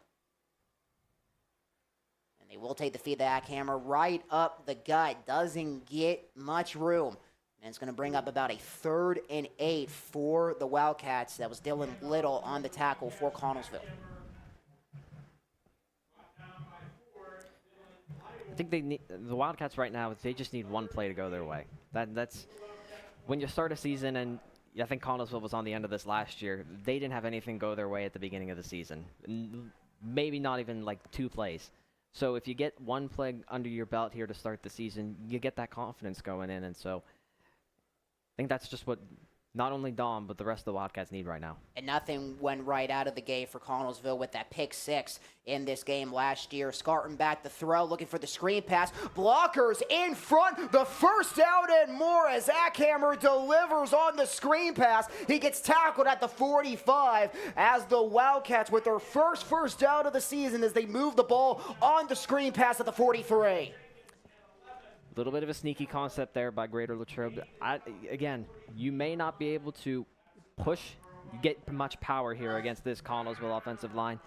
And they will take the feed, the Zach Hammer right up the gut. Doesn't get much room. And it's going to bring up about a 3rd and 8 for the Wildcats. That was Dylan Little on the tackle for Connellsville. I think the Wildcats right now, they just need one play to go their way. That's when you start a season, and I think Connellsville was on the end of this last year. They didn't have anything go their way at the beginning of the season. Maybe not even like 2 plays. So if you get one play under your belt here to start the season, you get that confidence going in. And so I think that's just what not only Dom, but the rest of the Wildcats need right now. And nothing went right out of the gate for Connellsville with that pick 6 in this game last year. Scarton back to throw, looking for the screen pass. Blockers in front, the first down and more as Ackhammer delivers on the screen pass. He gets tackled at the 45 as the Wildcats with their first down of the season as they move the ball on the screen pass at the 43. A little bit of a sneaky concept there by Greater Latrobe. Again, you may not be able to get much power here against this Connellsville offensive line,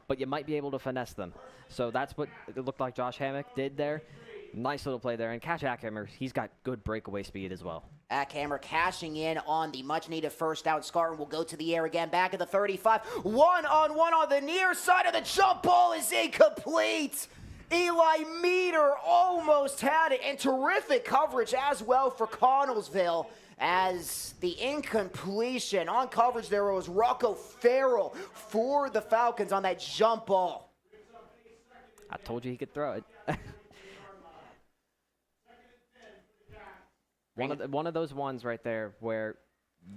but you might be able to finesse them. So that's what it looked like Josh Hammock did there. Nice little play there. And catch Ackhammer, he's got good breakaway speed as well. Ackhammer cashing in on the much-needed first down. Scarton will go to the air again, back at the 35. One-on-one on the near side of the jump ball is incomplete. Eli Meter almost had it, and terrific coverage as well for Connellsville as the incompletion. On coverage there was Rocco Farrell for the Falcons on that jump ball. I told you he could throw it. One of those ones right there where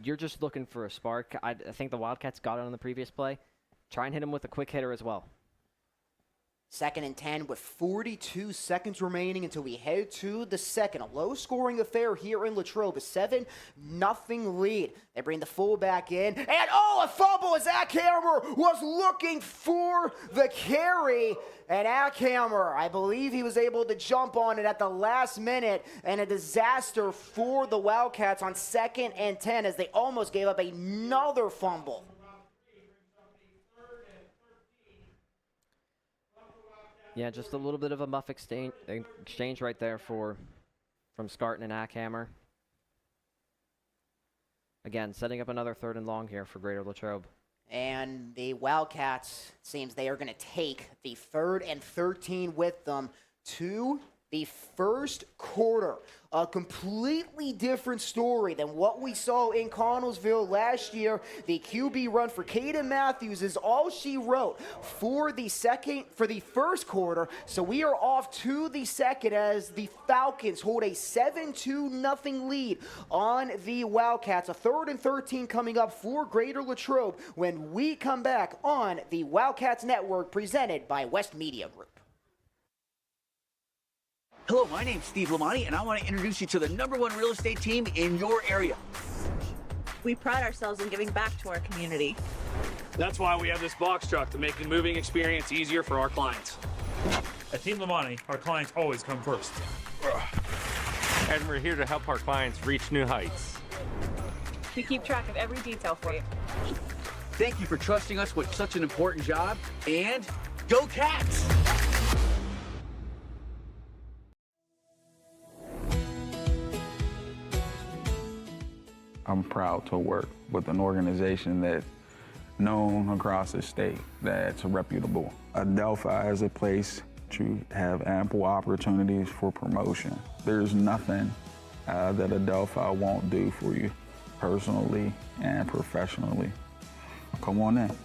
you're just looking for a spark. I think the Wildcats got it on the previous play. Try and hit him with a quick hitter as well. 2nd and 10 with 42 seconds remaining until we head to the second. A low-scoring affair here in Latrobe. A 7-0 lead. They bring the fullback in. And, a fumble as Ackhammer was looking for the carry. And Ackhammer, I believe he was able to jump on it at the last minute. And a disaster for the Wildcats on 2nd and 10 as they almost gave up another fumble. Yeah, just a little bit of a muff exchange right there from Scarton and Ackhammer. Again, setting up another 3rd and long here for Greater Latrobe. And the Wildcats, seems they are going to take the 3rd and 13 with them to The first quarter, a completely different story than what we saw in Connellsville last year. The QB run for Caden Matthews is all she wrote for the first quarter. So we are off to the second as the Falcons hold a 7-0 lead on the Wildcats. A 3rd and 13 coming up for Greater Latrobe when we come back on the Wildcats Network presented by West Media Group. Hello, my name's Steve Lamonti, and I want to introduce you to the #1 real estate team in your area. We pride ourselves in giving back to our community. That's why we have this box truck to make the moving experience easier for our clients. At Team Lamonti, our clients always come first. And we're here to help our clients reach new heights. We keep track of every detail for you. Thank you for trusting us with such an important job, and go Cats! I'm proud to work with an organization that's known across the state, that's reputable. Adelphi is a place to have ample opportunities for promotion. There's nothing that Adelphi won't do for you personally and professionally. Come on in.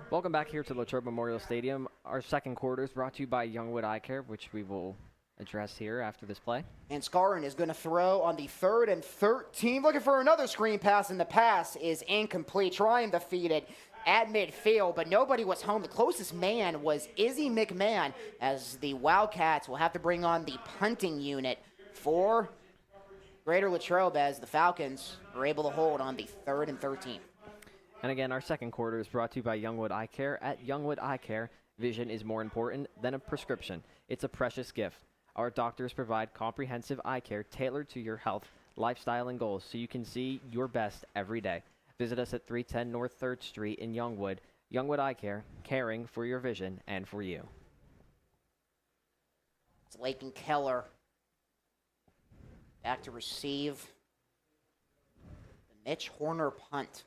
Welcome back here to Latrobe Memorial Stadium. Our second quarter is brought to you by Youngwood Eye Care, which we will address here after this play. And Scarron is going to throw on the 3rd and 13. Looking for another screen pass, and the pass is incomplete. Trying to feed it at midfield, but nobody was home. The closest man was Izzy McMahon, as the Wildcats will have to bring on the punting unit for Greater Latrobe, as the Falcons were able to hold on the 3rd and 13. And again, our second quarter is brought to you by Youngwood Eye Care. At Youngwood Eye Care, vision is more important than a prescription. It's a precious gift. Our doctors provide comprehensive eye care tailored to your health, lifestyle, and goals so you can see your best every day. Visit us at 310 North 3rd Street in Youngwood. Youngwood Eye Care, caring for your vision and for you. It's Lakin Keller back to receive the Mitch Horner punt.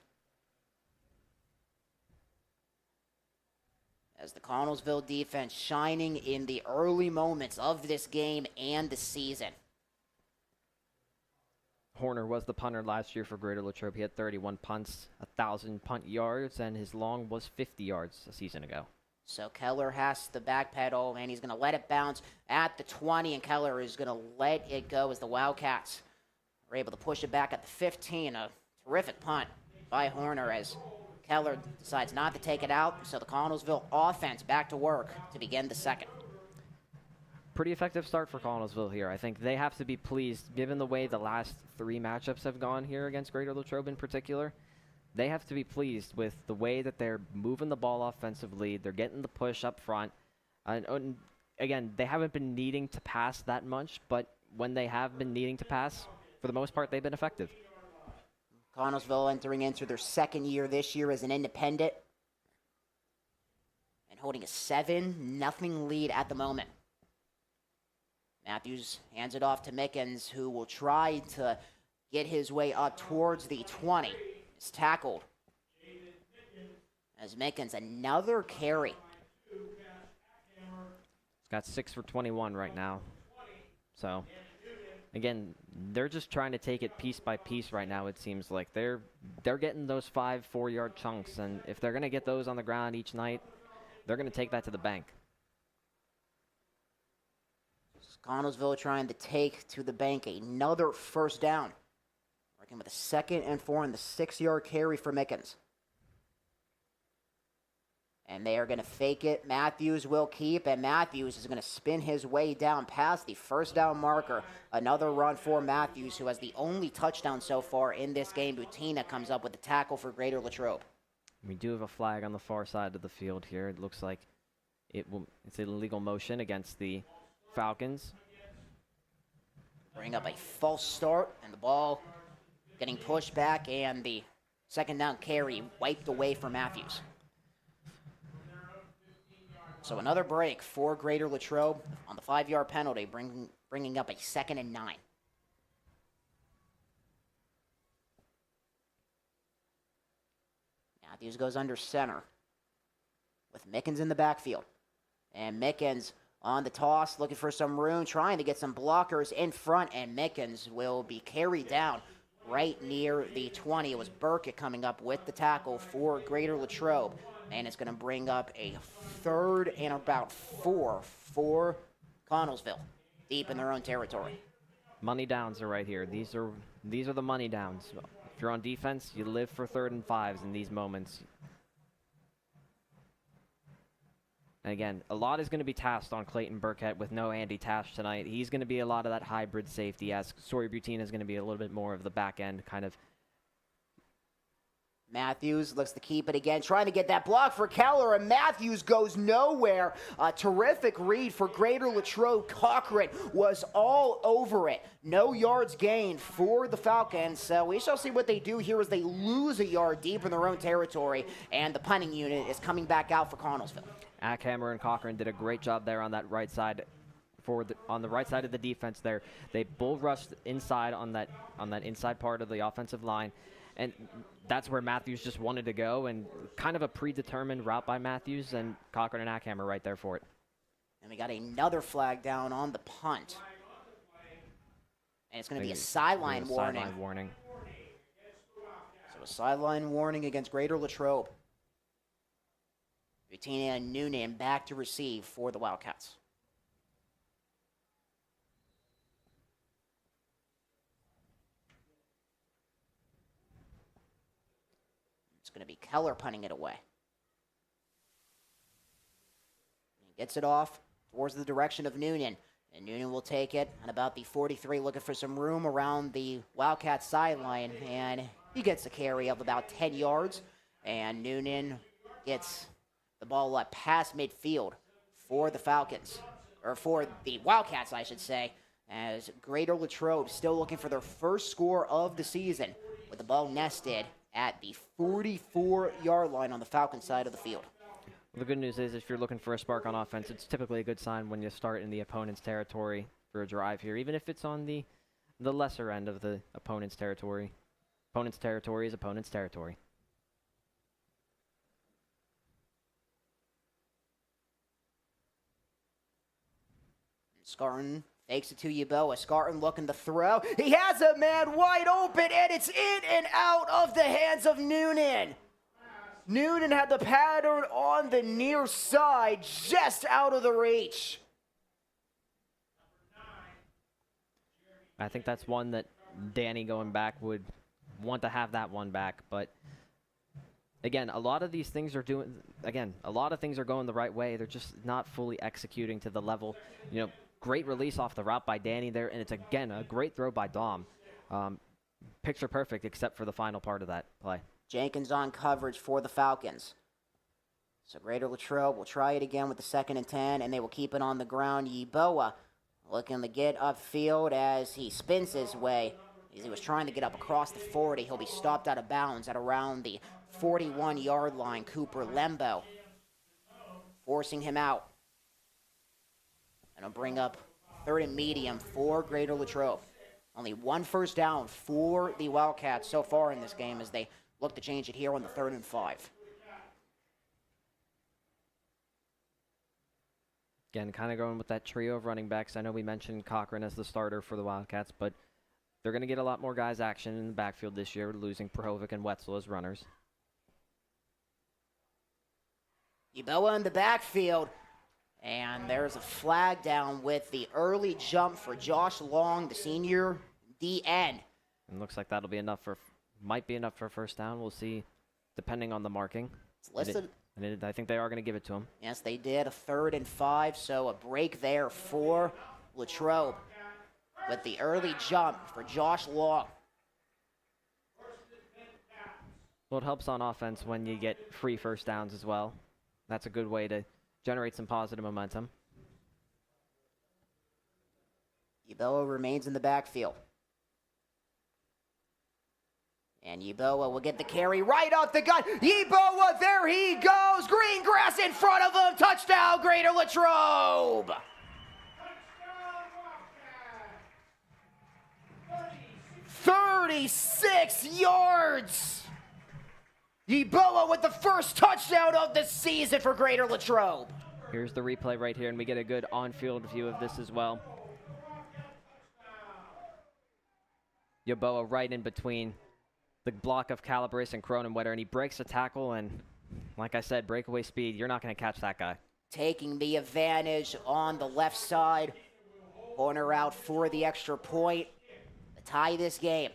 As the Connellsville defense shining in the early moments of this game and the season. Horner was the punter last year for Greater Latrobe. He had 31 punts, 1,000 punt yards, and his long was 50 yards a season ago. So Keller has the backpedal, and he's going to let it bounce at the 20, and Keller is going to let it go as the Wildcats are able to push it back at the 15. A terrific punt by Horner as Keller decides not to take it out, so the Connellsville offense back to work to begin the second. Pretty effective start for Connellsville here. I think they have to be pleased, given the way the last 3 matchups have gone here against Greater Latrobe in particular. They have to be pleased with the way that they're moving the ball offensively. They're getting the push up front. And again, they haven't been needing to pass that much, but when they have been needing to pass, for the most part, they've been effective. Connellsville entering into their second year this year as an independent and holding a 7-0 lead at the moment. Matthews hands it off to Mickens, who will try to get his way up towards the 20. Is tackled. As Mickens, another carry. He's got 6 for 21 right now. So, again, they're just trying to take it piece by piece right now, it seems like. They're getting those 5 4-yard chunks, and if they're going to get those on the ground each night, they're going to take that to the bank. Connellsville trying to take to the bank another first down. Working with a 2nd and 4 and the 6-yard carry for Mickens. And they are going to fake it. Matthews will keep, and Matthews is going to spin his way down past the first down marker. Another run for Matthews, who has the only touchdown so far in this game. Butina comes up with the tackle for Greater Latrobe. We do have a flag on the far side of the field here. It looks like it's an illegal motion against the Falcons. Bring up a false start, and the ball getting pushed back, and the 2nd down carry wiped away for Matthews. So another break for Greater Latrobe on the 5-yard penalty, bringing up a 2nd and 9. Matthews goes under center with Mickens in the backfield. And Mickens on the toss, looking for some room, trying to get some blockers in front, and Mickens will be carried down right near the 20. It was Burkett coming up with the tackle for Greater Latrobe, and it's going to bring up a 3rd and about 4 for Connellsville, deep in their own territory. Money downs are right here. These are the money downs. If you're on defense, you live for 3rd and 5s in these moments. And again, a lot is going to be tasked on Clayton Burkett with no Andy Tash tonight. He's going to be a lot of that hybrid safety, as Sawyer Butine is going to be a little bit more of the back end kind of. Matthews looks to keep it again, trying to get that block for Keller, and Matthews goes nowhere. A terrific read for Greater Latrobe. Cochran was all over it. No yards gained for the Falcons, so we shall see what they do here as they lose a yard deep in their own territory, and the punting unit is coming back out for Connellsville. Ackhammer and Cochran did a great job there on that right side. On the right side of the defense there, they bull rushed inside on that inside part of the offensive line, and that's where Matthews just wanted to go, and kind of a predetermined route by Matthews, and Cochran and Ackhammer right there for it. And we got another flag down on the punt, and it's going to be a sideline warning. Sideline warning. So a sideline warning against Greater Latrobe. Butina and Noonan back to receive for the Wildcats. It's going to be Keller punting it away. He gets it off towards the direction of Noonan. And Noonan will take it at about the 43, looking for some room around the Wildcats sideline. And he gets a carry of about 10 yards. And Noonan gets the ball up past midfield for the Falcons, or for the Wildcats, I should say, as Greater Latrobe still looking for their first score of the season with the ball nested at the 44-yard line on the Falcon side of the field. Well, the good news is if you're looking for a spark on offense, it's typically a good sign when you start in the opponent's territory for a drive here, even if it's on the lesser end of the opponent's territory. Opponent's territory is opponent's territory. Scarton fakes it to Yeboah. Scarton looking to throw. He has a man wide open, and it's in and out of the hands of Noonan. Noonan had the pattern on the near side, just out of the reach. I think that's one that Danny going back would want to have that one back, but again, a lot of these things are going the right way. They're just not fully executing to the level. Great release off the route by Danny there, and it's, again, a great throw by Dom. Picture perfect except for the final part of that play. Jenkins on coverage for the Falcons. So Greater Latrobe will try it again with the 2nd and 10, and they will keep it on the ground. Yeboah looking to get upfield as he spins his way. As he was trying to get up across the 40, he'll be stopped out of bounds at around the 41-yard line. Cooper Lembo forcing him out. And it'll bring up 3rd and medium for Greater Latrobe. Only one first down for the Wildcats so far in this game as they look to change it here on the 3rd and 5. Again, kind of going with that trio of running backs. I know we mentioned Cochran as the starter for the Wildcats, but they're going to get a lot more guys action in the backfield this year, losing Prohovic and Wetzel as runners. Yeboah in the backfield. And there's a flag down with the early jump for Josh Long, the senior DN. And looks like that'll be might be enough for a first down. We'll see, depending on the marking. It's listed. I think they are going to give it to him. Yes, they did. A 3rd and 5, so a break there for Latrobe with the early jump for Josh Long. Well, it helps on offense when you get free first downs as well. That's a good way to generate some positive momentum. Yeboah remains in the backfield. And Yeboah will get the carry right off the gun. Yeboah, there he goes. Green grass in front of him. Touchdown, Greater Latrobe. 36 yards. Yeboah with the first touchdown of the season for Greater Latrobe. Here's the replay right here, and we get a good on-field view of this as well. Yeboah right in between the block of Calabrese and Cronenwetter, and he breaks the tackle, and like I said, breakaway speed, you're not going to catch that guy. Taking the advantage on the left side. Corner out for the extra point to tie this game.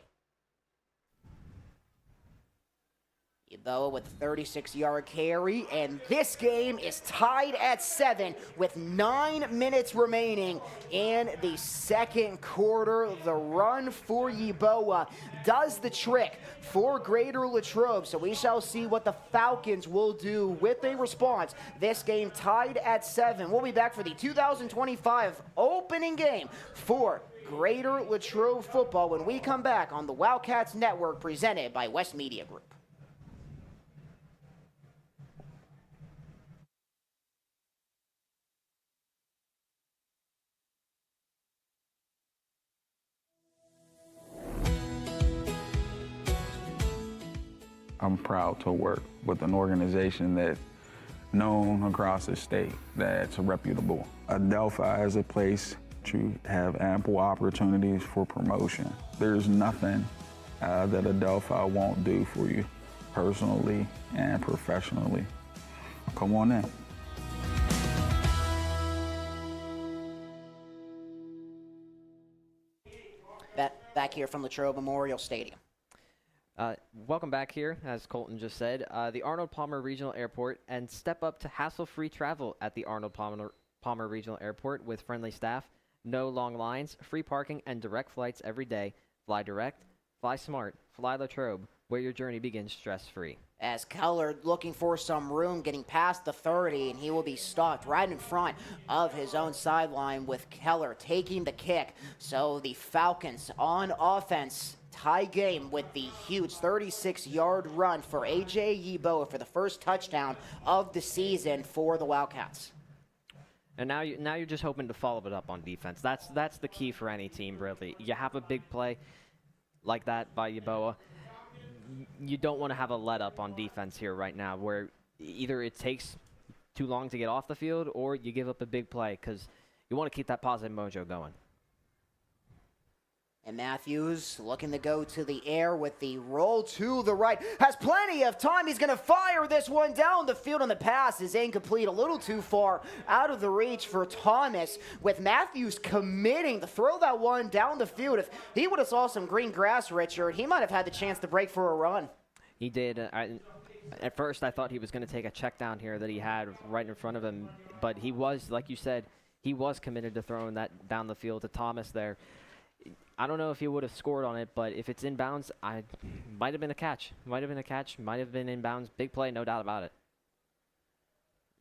Yeboah with a 36-yard carry, and this game is tied at 7 with 9 minutes remaining in the second quarter. The run for Yeboah does the trick for Greater Latrobe, so we shall see what the Falcons will do with a response. This game tied at 7. We'll be back for the 2025 opening game for Greater Latrobe football when we come back on the Wildcats Network presented by West Media Group. I'm proud to work with an organization that's known across the state, that's reputable. Adelphi is a place to have ample opportunities for promotion. There's nothing that Adelphi won't do for you personally and professionally. Come on in. Back here from Latrobe Memorial Stadium. Welcome back here, as Colton just said, the Arnold Palmer Regional Airport, and step up to hassle-free travel at the Arnold Palmer Regional Airport with friendly staff, no long lines, free parking, and direct flights every day. Fly direct, fly smart, fly Latrobe, where your journey begins stress-free. As Keller looking for some room, getting past the 30, and he will be stopped right in front of his own sideline with Keller taking the kick. So the Falcons on offense, tie game with the huge 36-yard run for A.J. Yeboah for the first touchdown of the season for the Wildcats. And now you're just hoping to follow it up on defense. That's the key for any team, really. You have a big play like that by Yeboah. You don't want to have a let-up on defense here right now where either it takes too long to get off the field or you give up a big play because you want to keep that positive mojo going. And Matthews looking to go to the air with the roll to the right. Has plenty of time. He's going to fire this one down the field, and the pass is incomplete. A little too far out of the reach for Thomas, with Matthews committing to throw that one down the field. If he would have saw some green grass, Richard, he might have had the chance to break for a run. He did. At first, I thought he was going to take a check down here that he had right in front of him. But he was, like you said, he was committed to throwing that down the field to Thomas there. I don't know if he would have scored on it, but if it's inbounds, might have been a catch. Might have been inbounds. Big play, no doubt about it.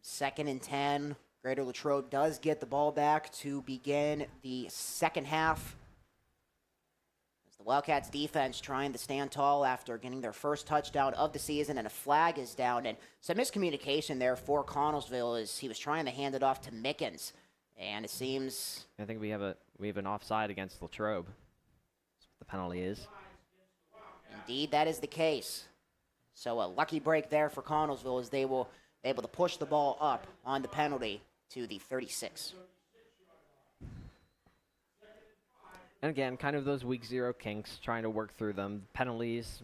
2nd and 10. Greater Latrobe does get the ball back to begin the second half. As the Wildcats defense trying to stand tall after getting their first touchdown of the season, and a flag is down. And some miscommunication there for Connellsville as he was trying to hand it off to Mickens. And it seems... I think we have an offside against Latrobe. That's what the penalty is. Indeed, that is the case. So a lucky break there for Connellsville as they will be able to push the ball up on the penalty to the 36. And again, kind of those week 0 kinks, trying to work through them. Penalties,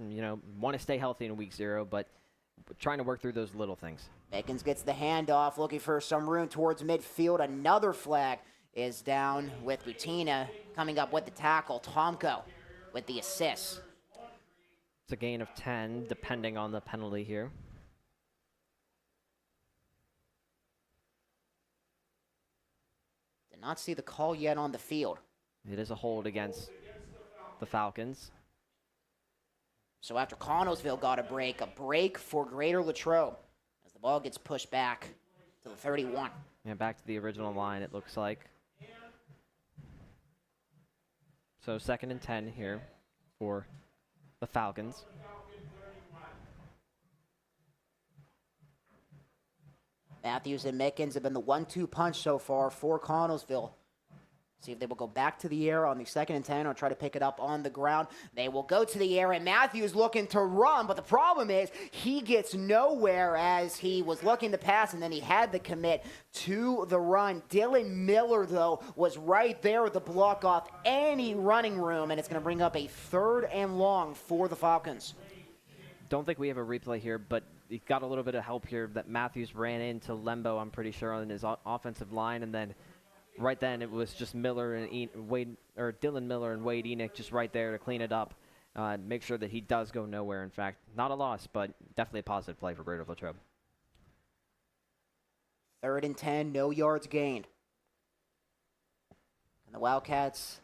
want to stay healthy in week 0, but trying to work through those little things. Mickens gets the handoff, looking for some room towards midfield. Another flag is down with Butina coming up with the tackle. Tomko with the assist. It's a gain of 10, depending on the penalty here. Did not see the call yet on the field. It is a hold against the Falcons. So after Connellsville got a break for Greater Latrobe as the ball gets pushed back to the 31. Yeah, back to the original line, it looks like. So 2nd and 10 here for the Falcons. Matthews and Mickens have been the 1-2 punch so far for Connellsville. See if they will go back to the air on the 2nd and 10 or try to pick it up on the ground. They will go to the air, and Matthews looking to run, but the problem is he gets nowhere as he was looking to pass, and then he had to commit to the run. Dylan Miller, though, was right there to block off any running room, and it's going to bring up a 3rd and long for the Falcons. Don't think we have a replay here, but he got a little bit of help here that Matthews ran into Lembo, I'm pretty sure, on his offensive line, and then right then it was just Miller and Dylan Miller and Wade Enoch just right there to clean it up, make sure that he does go nowhere. In fact, not a loss, but definitely a positive play for Greater Latrobe. 3rd and 10, no yards gained. And the Wildcats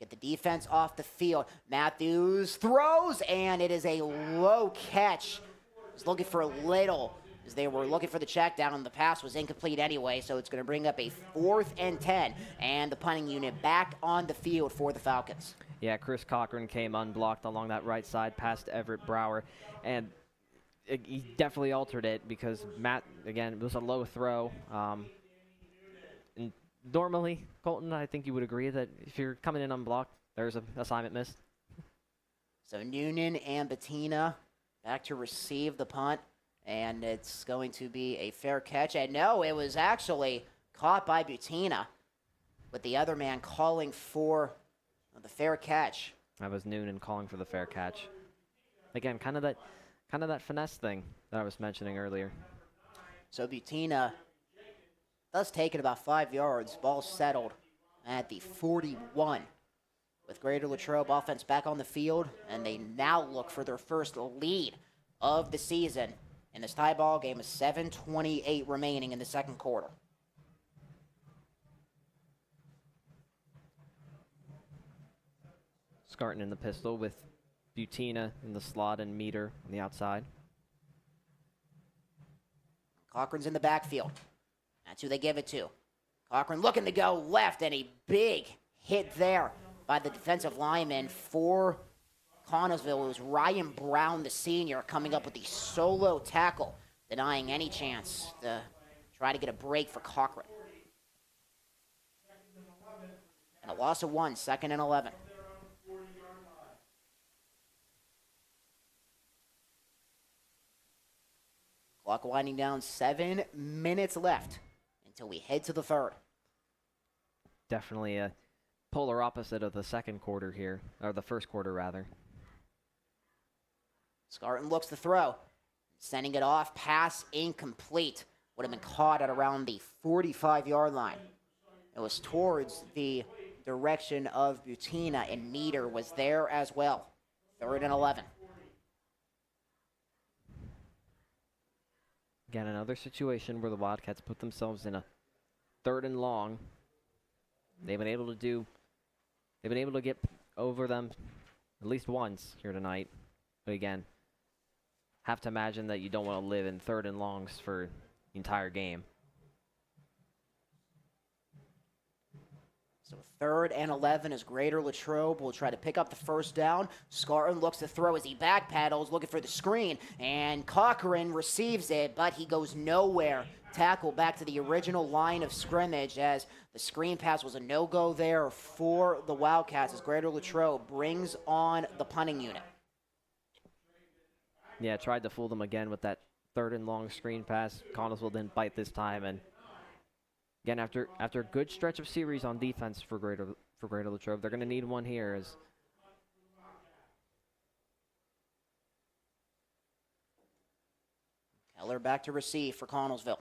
get the defense off the field. Matthews throws, and it is a low catch. He's looking for a little, as they were looking for the check down, and the pass was incomplete anyway, so it's going to bring up a 4th and 10, and the punting unit back on the field for the Falcons. Yeah, Chris Cochran came unblocked along that right side past Everett Brower, and he definitely altered it because Matt, again, it was a low throw. And normally, Colton, I think you would agree that if you're coming in unblocked, there's an assignment missed. So Noonan and Bettina back to receive the punt, and it's going to be a fair catch. And no, it was actually caught by Bettina, with the other man calling for the fair catch. That was Noonan calling for the fair catch. Again, kind of that finesse thing that I was mentioning earlier. So Bettina does take it about 5 yards. Ball settled at the 41. With Greater Latrobe offense back on the field, and they now look for their first lead of the season in this tie ball game with 7:28 remaining in the 2nd quarter. Scarton in the pistol with Butina in the slot and Meter on the outside. Cochran's in the backfield. That's who they give it to. Cochran looking to go left, and a big hit there by the defensive lineman for Connellsville. It was Ryan Brown, the senior, coming up with the solo tackle, denying any chance to try to get a break for Cochran. And a loss of 1, 2nd and 11. Clock winding down, 7 minutes left until we head to the 3rd. Definitely a polar opposite of the 2nd quarter here, or the 1st quarter rather. Scarton looks to throw, sending it off, pass incomplete. Would have been caught at around the 45-yard line. It was towards the direction of Butina, and Meter was there as well. 3rd and 11. Again, another situation where the Wildcats put themselves in a 3rd and long. They've been able to get over them at least once here tonight. But again, have to imagine that you don't want to live in 3rd and longs for the entire game. So 3rd and 11 as Greater Latrobe will try to pick up the 1st down. Scarton looks to throw as he backpedals, looking for the screen, and Cochran receives it, but he goes nowhere. Tackle back to the original line of scrimmage as the screen pass was a no-go there for the Wildcats as Greater Latrobe brings on the punting unit. Yeah, tried to fool them again with that 3rd and long screen pass. Connellsville didn't bite this time, and again, after a good stretch of series on defense for Greater Latrobe, they're going to need one here. As Keller back to receive for Connellsville.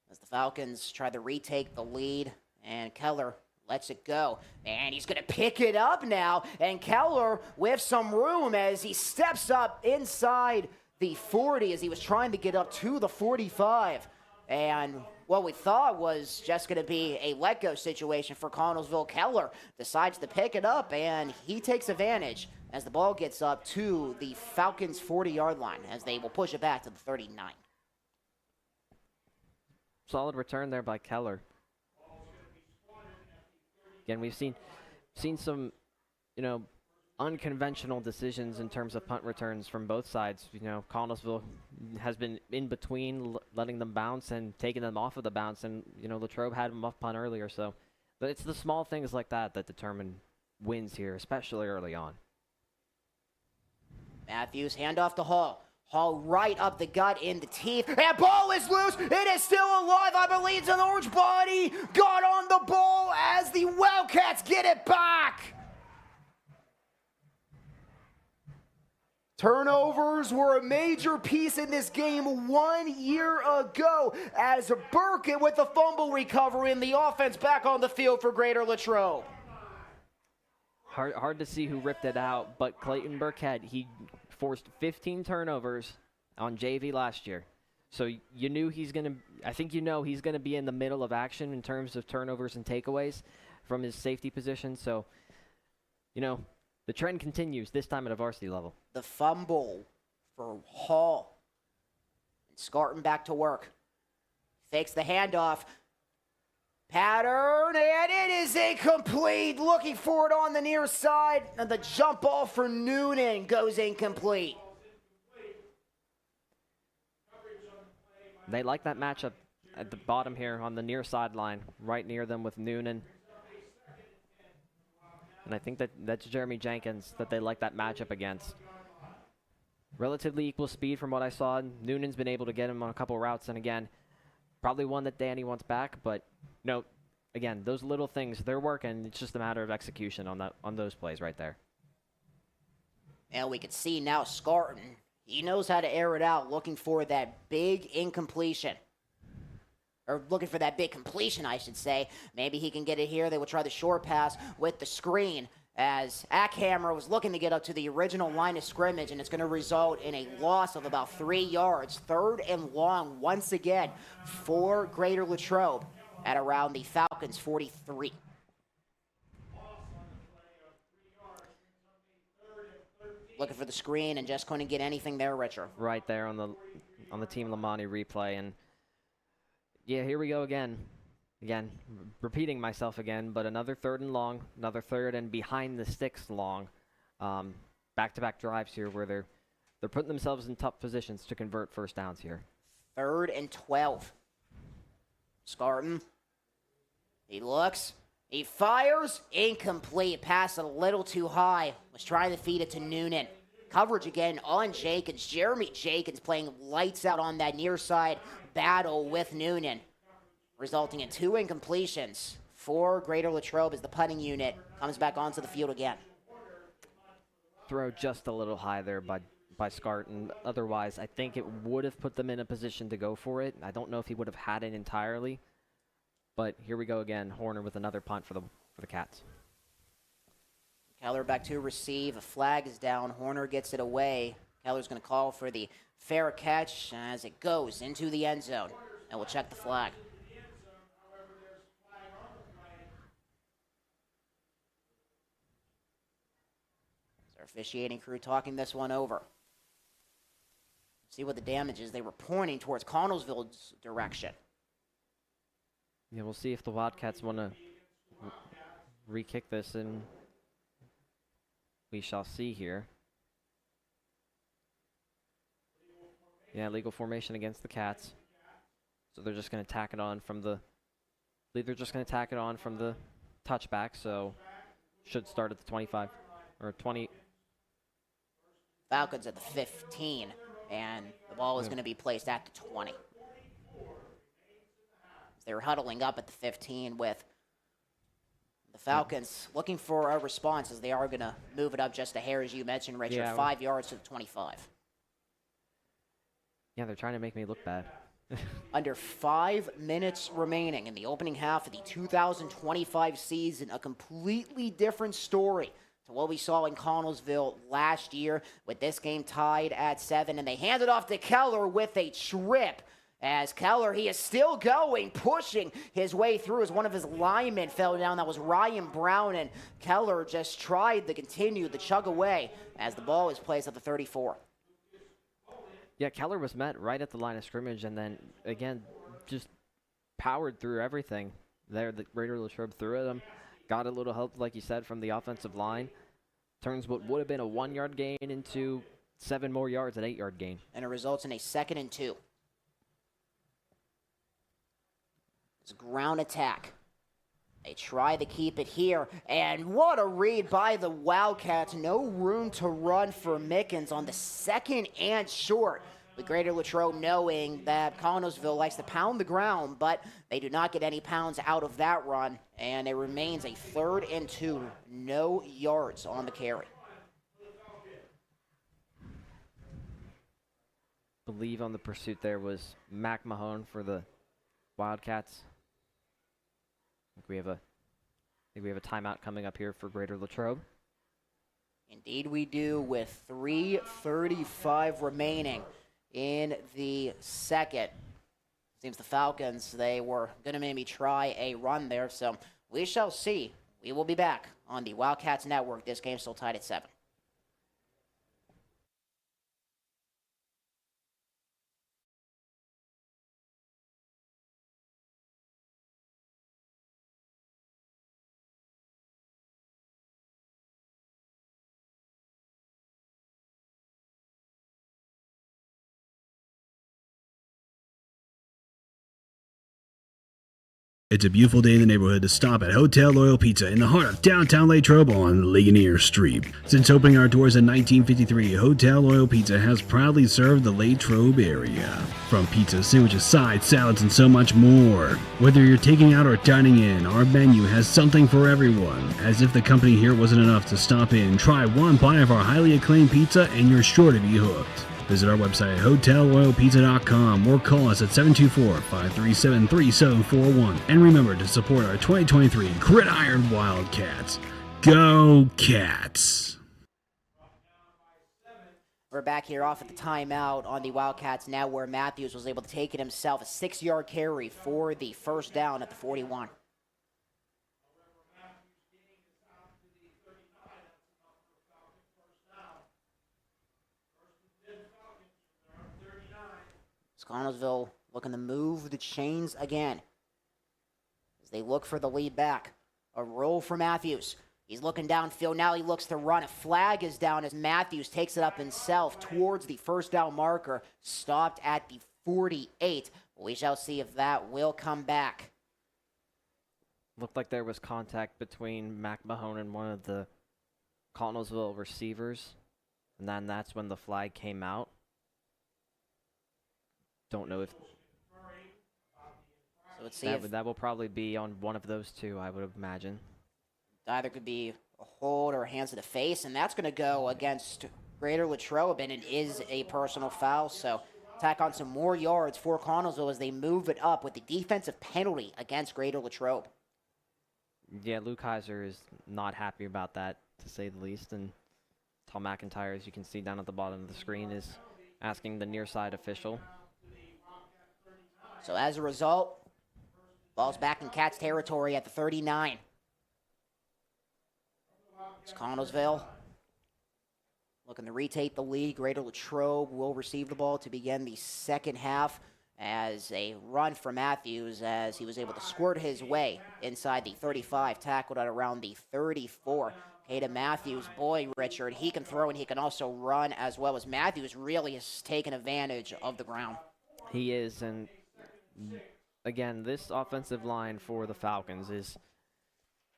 As the Falcons try to retake the lead, and Keller lets it go. And he's going to pick it up now, and Keller with some room as he steps up inside the 40 as he was trying to get up to the 45. And what we thought was just going to be a let-go situation for Connellsville. Keller decides to pick it up, and he takes advantage as the ball gets up to the Falcons' 40-yard line as they will push it back to the 39. solid return there by Keller. Again, we've seen some, unconventional decisions in terms of punt returns from both sides. You know, Connellsville has been in between, letting them bounce and taking them off of the bounce, and, you know, Latrobe had them off punt earlier, so. But it's the small things like that that determine wins here, especially early on. Matthews, handoff to Hall. Hall right up the gut in the teeth. And ball is loose. It is still alive. I believe it's an orange body. Got on the ball as the Wildcats get it back. Turnovers were a major piece in this game 1 year ago as Burkett with the fumble recovery and the offense back on the field for Greater Latrobe. Hard to see who ripped it out, but Clayton Burkett, he forced 15 turnovers on JV last year. So you knew he's going to, I think you know he's going to be in the middle of action in terms of turnovers and takeaways from his safety position. So, you know, the trend continues, this time at a varsity level. The fumble for Hall. And Scarton back to work. Fakes the handoff. Pattern, and it is incomplete. Looking for it on the near side. And the jump ball for Noonan goes incomplete. They like that matchup at the bottom here on the near sideline, right near them with Noonan. And I think that's Jeremy Jenkins that they like that matchup against. Relatively equal speed from what I saw. Noonan's been able to get him on a couple routes, and again, probably one that Danny wants back, but no, again, those little things, they're working. It's just a matter of execution on those plays right there. And we can see now Scarton, he knows how to air it out, looking for that big incompletion. Or looking for that big completion, I should say. Maybe he can get it here. They will try the short pass with the screen as Ackhammer was looking to get up to the original line of scrimmage, and it's going to result in a loss of about 3 yards. 3rd and long once again for Greater Latrobe at around the Falcons 43. Looking for the screen and just couldn't get anything there, Richard. Right there on the Team Lamani replay, and yeah, here we go again. Again, repeating myself again, but another 3rd and long, another 3rd and behind the sticks long. Back-to-back drives here where they're putting themselves in tough positions to convert first downs here. 3rd and 12. Scarton. He looks. He fires. Incomplete. Pass a little too high. Was trying to feed it to Noonan. Coverage again on Jenkins. Jeremy Jenkins playing lights out on that near side battle with Noonan, resulting in 2 incompletions for Greater Latrobe as the punting unit comes back onto the field again. Throw just a little high there by Scarton. Otherwise, I think it would have put them in a position to go for it. I don't know if he would have had it entirely, but here we go again. Horner with another punt for the Cats. Keller back to receive. A flag is down. Horner gets it away. Keller's going to call for the fair catch as it goes into the end zone, and we'll check the flag. Our officiating crew talking this one over. See what the damage is. They were pointing towards Connellsville's direction. Yeah, we'll see if the Wildcats want to re-kick this, and we shall see here. Yeah, legal formation against the Cats. So they're just going to tack it on from the... They're just going to tack it on from the touchback, so should start at the 25 or 20. Falcons at the 15, and the ball is going to be placed at the 20. They're huddling up at the 15 with the Falcons looking for a response as they are going to move it up just a hair, as you mentioned, Richard, Yeah. 5 yards to the 25. Yeah, they're trying to make me look bad. Under 5 minutes remaining in the opening half of the 2025 season, a completely different story to what we saw in Connellsville last year with this game tied at 7. And they hand it off to Keller with a trip. As Keller, he is still going, pushing his way through as one of his linemen fell down. That was Ryan Brown, and Keller just tried to continue the chug away as the ball is placed at the 34. Yeah, Keller was met right at the line of scrimmage, and then, again, just powered through everything there. The Greater Latrobe threw at him, got a little help, like you said, from the offensive line. turns what would have been a 1-yard gain into 7 more yards, an 8-yard gain. And it results in a 2nd and 2. It's a ground attack. They try to keep it here, and what a read by the Wildcats. No room to run for Mickens on the 2nd and short. With Greater Latrobe knowing that Connellsville likes to pound the ground, but they do not get any pounds out of that run, and it remains a 3rd and 2. No yards on the carry. I believe on the pursuit there was Mac Mahone for the Wildcats. I think we have a timeout coming up here for Greater Latrobe. Indeed we do, with 3:35 remaining in the 2nd. Seems the Falcons, they were going to maybe try a run there, so we shall see. We will be back on the Wildcats Network. This game still tied at 7. It's a beautiful day in the neighborhood to stop at Hotel Loyal Pizza in the heart of downtown Latrobe on Ligonier Street. Since opening our doors in 1953, Hotel Loyal Pizza has proudly served the Latrobe area. From pizza, sandwiches, sides, salads, and so much more. Whether you're taking out or dining in, our menu has something for everyone. As if the company here wasn't enough to stop in, try one bite of our highly acclaimed pizza and you're sure to be hooked. Visit our website at hotelloyalpizza.com or call us at 724-537-3741. And remember to support our 2023 Gridiron Wildcats. Go Cats! We're back here off at the timeout on the Wildcats now, where Matthews was able to take it himself. A 6-yard carry for the 1st down at the 41. Connellsville looking to move the chains again as they look for the lead back. A roll for Matthews. He's looking downfield. Now he looks to run. A flag is down as Matthews takes it up himself towards the 1st down marker. Stopped at the 48. We shall see if that will come back. Looked like there was contact between Mac Mahone and one of the Connellsville receivers, and then that's when the flag came out. Don't know if so. Let's see that will probably be on one of those two, I would imagine. Either could be a hold or hands to the face, and that's going to go against Greater Latrobe, and it is a personal foul. So tack on some more yards for Connellsville as they move it up with the defensive penalty against Greater Latrobe. Yeah, Luke Heiser is not happy about that, to say the least, and Tom McIntyre, as you can see down at the bottom of the screen, is asking the near side official. So as a result, ball's back in Cats territory at the 39. It's Connellsville looking to retake the lead. Greater Latrobe will receive the ball to begin the 2nd half as a run for Matthews as he was able to squirt his way inside the 35, tackled at around the 34. Hayden Matthews, boy, Richard, he can throw and he can also run as well, as Matthews really has taken advantage of the ground. He is, and again, this offensive line for the Falcons is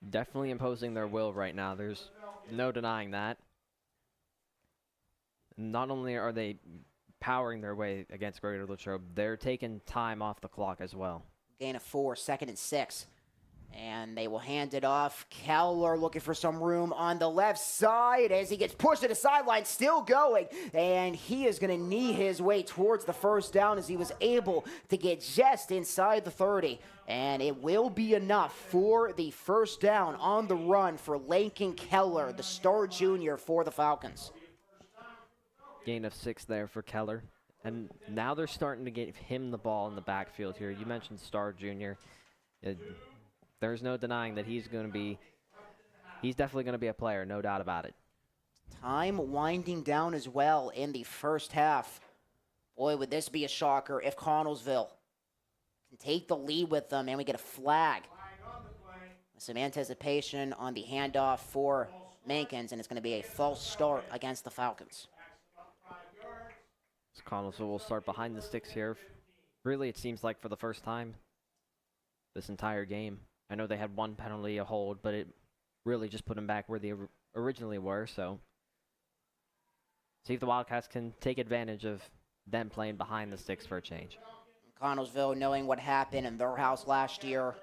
definitely imposing their will right now. There's no denying that. Not only are they powering their way against Greater Latrobe, they're taking time off the clock as well. Gain of 4, 2nd and 6. And they will hand it off. Keller looking for some room on the left side as he gets pushed to the sideline, still going. And he is going to knee his way towards the 1st down as he was able to get just inside the 30. And it will be enough for the 1st down on the run for Lincoln Keller, the star junior for the Falcons. Gain of 6 there for Keller. And now they're starting to get him the ball in the backfield here. You mentioned star junior. There's no denying that he's definitely going to be a player, no doubt about it. Time winding down as well in the 1st half. Boy, would this be a shocker if Connellsville can take the lead with them and we get a flag. Some anticipation on the handoff for Mankins, and it's going to be a false start against the Falcons. Connellsville will start behind the sticks here. Really, it seems like for the first time this entire game. I know they had one penalty, a hold, but it really just put them back where they originally were, so see if the Wildcats can take advantage of them playing behind the sticks for a change. Connellsville, knowing what happened in their house last year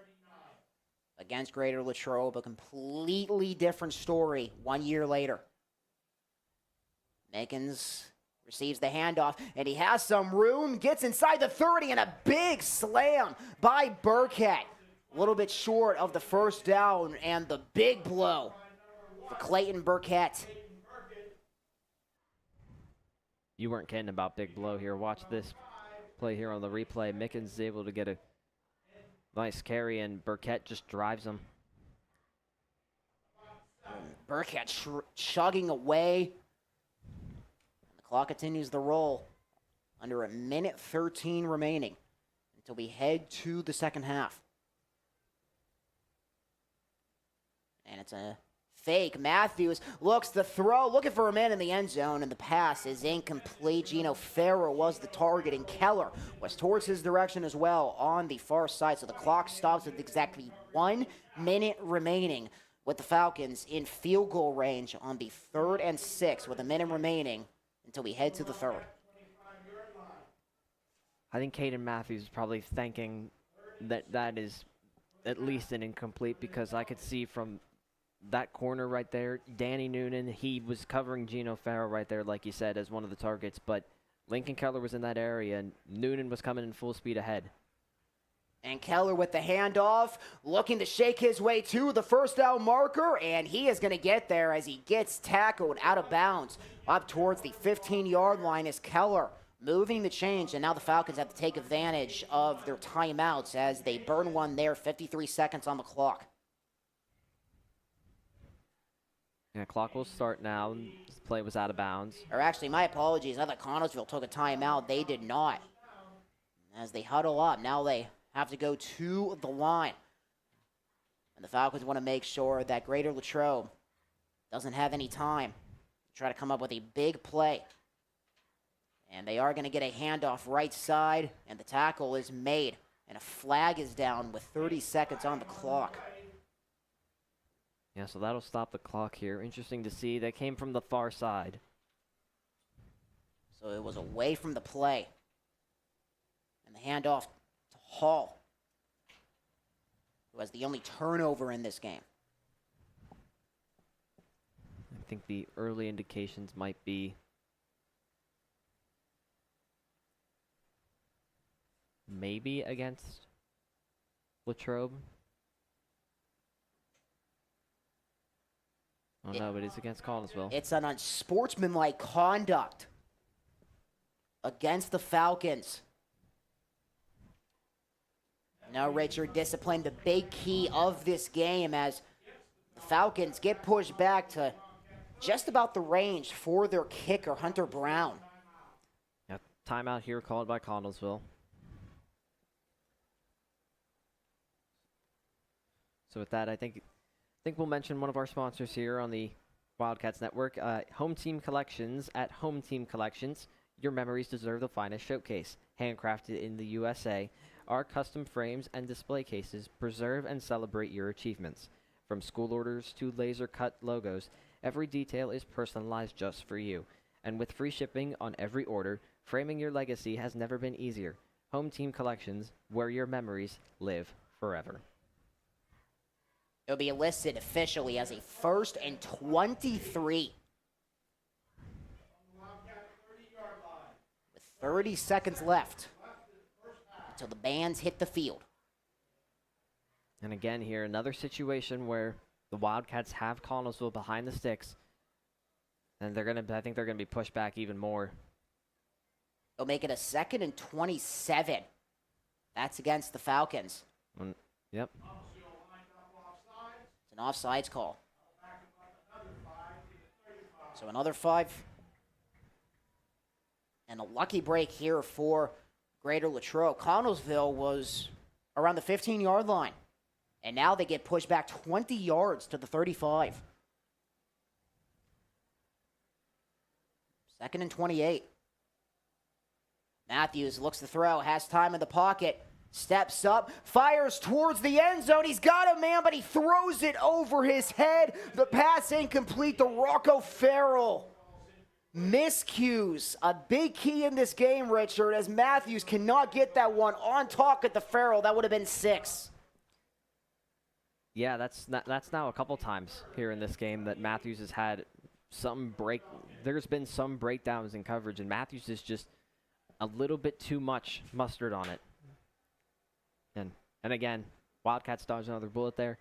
against Greater Latrobe, a completely different story 1 year later. Mankins receives the handoff, and he has some room, gets inside the 30, and a big slam by Burkett. A little bit short of the first down, and the big blow for Clayton Burkett. You weren't kidding about big blow here. Watch this play here on the replay. Mickens is able to get a nice carry, and Burkett just drives him. Burkett chugging away. The clock continues to roll. Under a minute 13 remaining until we head to the second half. And it's a fake. Matthews looks to throw, looking for a man in the end zone, and the pass is incomplete. Gino Farrow was the target, and Keller was towards his direction as well on the far side. So the clock stops with exactly 1 minute remaining, with the Falcons in field goal range on the 3rd and 6 with a minute remaining until we head to the 3rd. I think Caden Matthews is probably thinking that is at least an incomplete, because I could see from that corner right there, Danny Noonan, he was covering Gino Farrow right there, like you said, as one of the targets, but Lincoln Keller was in that area, and Noonan was coming in full speed ahead. And Keller with the handoff, looking to shake his way to the first down marker, and he is going to get there as he gets tackled out of bounds up towards the 15-yard line as Keller moving the change, and now the Falcons have to take advantage of their timeouts as they burn one there, 53 seconds on the clock. Yeah, clock will start now. This play was out of bounds. Or actually, my apologies. I thought Connellsville took a timeout. They did not. As they huddle up, now they have to go to the line. And the Falcons want to make sure that Greater Latrobe doesn't have any time to try to come up with a big play. And they are going to get a handoff right side, and the tackle is made. And a flag is down with 30 seconds on the clock. Yeah, so that'll stop the clock here. Interesting to see. That came from the far side. So it was away from the play. And the handoff to Hall, who has the only turnover in this game. I think the early indications might be maybe against Latrobe. Oh, no, but it's against Connellsville. It's an unsportsmanlike conduct against the Falcons. Now, Richard, discipline, the big key of this game as the Falcons get pushed back to just about the range for their kicker, Hunter Brown. Yeah, timeout here called by Connellsville. So with that, I think we'll mention one of our sponsors here on the Wildcats Network, Home Team Collections. At Home Team Collections, your memories deserve the finest showcase. Handcrafted in the USA, our custom frames and display cases preserve and celebrate your achievements. From school orders to laser-cut logos, every detail is personalized just for you. And with free shipping on every order, framing your legacy has never been easier. Home Team Collections, where your memories live forever. It'll be listed officially as a 1st and 23. With 30 seconds left until the bands hit the field. And again here, another situation where the Wildcats have Connellsville behind the sticks. And I think they're gonna be pushed back even more. They'll make it a 2nd and 27. That's against the Falcons. Yep. An offsides call. So another 5. And a lucky break here for Greater Latrobe. Connellsville was around the 15-yard line. And now they get pushed back 20 yards to the 35. 2nd and 28. Matthews looks to throw, has time in the pocket, steps up, fires towards the end zone. He's got a man, but he throws it over his head. The pass incomplete to Rocco Farrell. Miscues, a big key in this game, Richard, as Matthews cannot get that one on target to Farrell. That would have been 6. Yeah, that's now a couple times here in this game that Matthews has had there's been some breakdowns in coverage, and Matthews is just a little bit too much mustard on it. And again, Wildcats dodge another bullet there.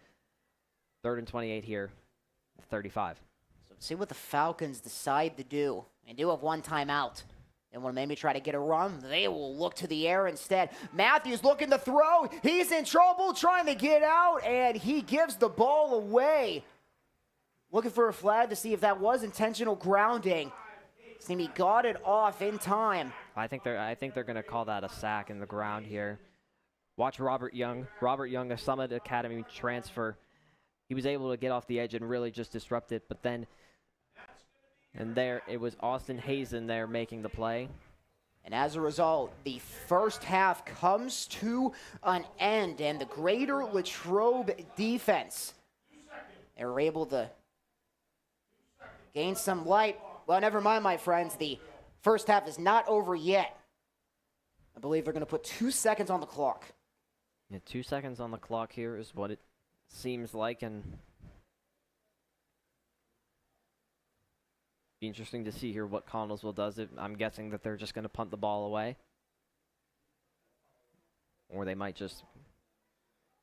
3rd and 28 here, 35. So see what the Falcons decide to do. They do have one timeout. They want to maybe try to get a run. They will look to the air instead. Matthews looking to throw. He's in trouble trying to get out, and he gives the ball away. Looking for a flag to see if that was intentional grounding. Seemed he got it off in time. I think they're going to call that a sack in the ground here. Watch Robert Young. Robert Young, a Summit Academy transfer. He was able to get off the edge and really just disrupt it, but then and there it was Austin Hazen there making the play. And as a result, the first half comes to an end, and the Greater Latrobe defense, they were able to gain some light. Well, never mind, my friends. The first half is not over yet. I believe they're going to put 2 seconds on the clock. Yeah, 2 seconds on the clock here is what it seems like, and be interesting to see here what Connellsville does. I'm guessing that they're just going to punt the ball away. Or they might just,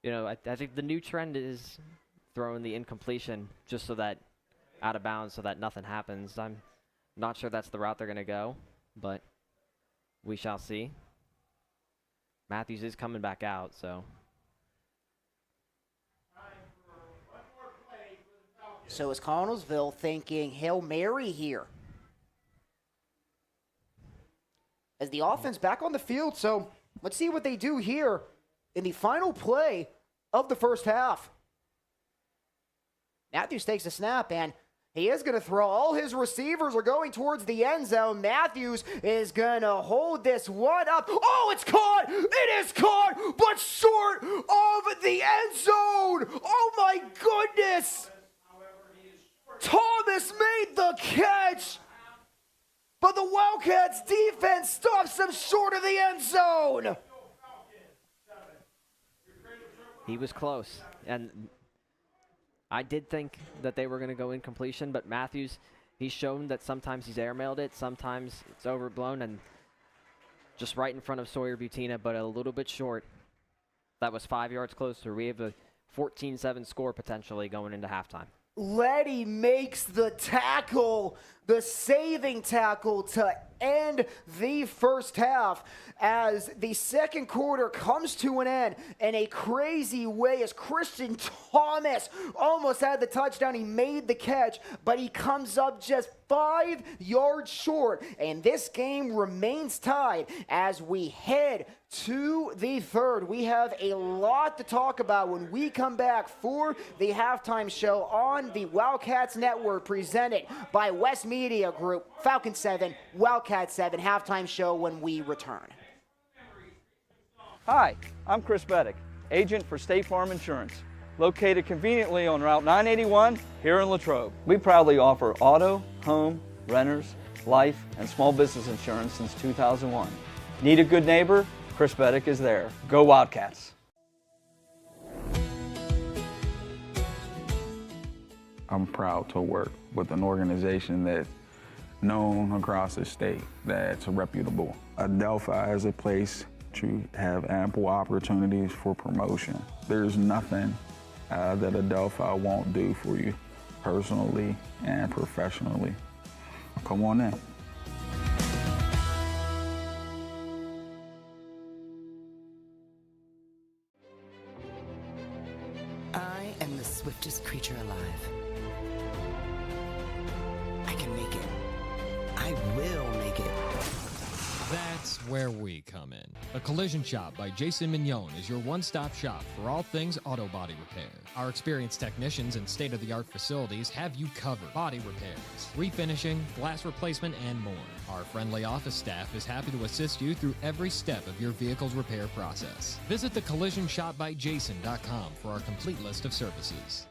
I think the new trend is throwing the incompletion just so that out of bounds so that nothing happens. I'm not sure that's the route they're going to go, but we shall see. Matthews is coming back out, so. So is Connellsville thinking Hail Mary here? As the offense back on the field, so let's see what they do here in the final play of the first half. Matthews takes a snap, and he is going to throw. All his receivers are going towards the end zone. Matthews is going to hold this one up. Oh, it's caught! It is caught, but short of the end zone! Oh, my goodness! Thomas made the catch, but the Wildcats defense stops him short of the end zone. He was close, and I did think that they were going to go incompletion, but Matthews, he's shown that sometimes he's airmailed it, sometimes it's overblown, and just right in front of Sawyer Butina, but a little bit short. That was 5 yards closer. We have a 14-7 score potentially going into halftime. Letty makes the tackle, the saving tackle to end the first half as the second quarter comes to an end in a crazy way as Christian Thomas almost had the touchdown. He made the catch, but he comes up just 5 yards short, and this game remains tied as we head to the third. We have a lot to talk about when we come back for the halftime show on the Wildcats Network presented by West Media Group. Falcon 7, Wildcat 7, halftime show when we return. Hi, I'm Chris Beddick, agent for State Farm Insurance, located conveniently on Route 981 here in Latrobe. We proudly offer auto, home, renters, life, and small business insurance since 2001. Need a good neighbor? Chris Beddick is there. Go Wildcats! I'm proud to work with an organization that's known across the state, that's reputable. Adelphi is a place to have ample opportunities for promotion. There's nothing that Adelphi won't do for you personally and professionally. Come on in. I am the swiftest creature alive. I can make it. I will make it. That's where we come in. The Collision Shop by Jason Mignon is your one-stop shop for all things auto body repair. Our experienced technicians and state-of-the-art facilities have you covered. Body repairs, refinishing, glass replacement, and more. Our friendly office staff is happy to assist you through every step of your vehicle's repair process. Visit thecollisionshopbyjason.com for our complete list of services.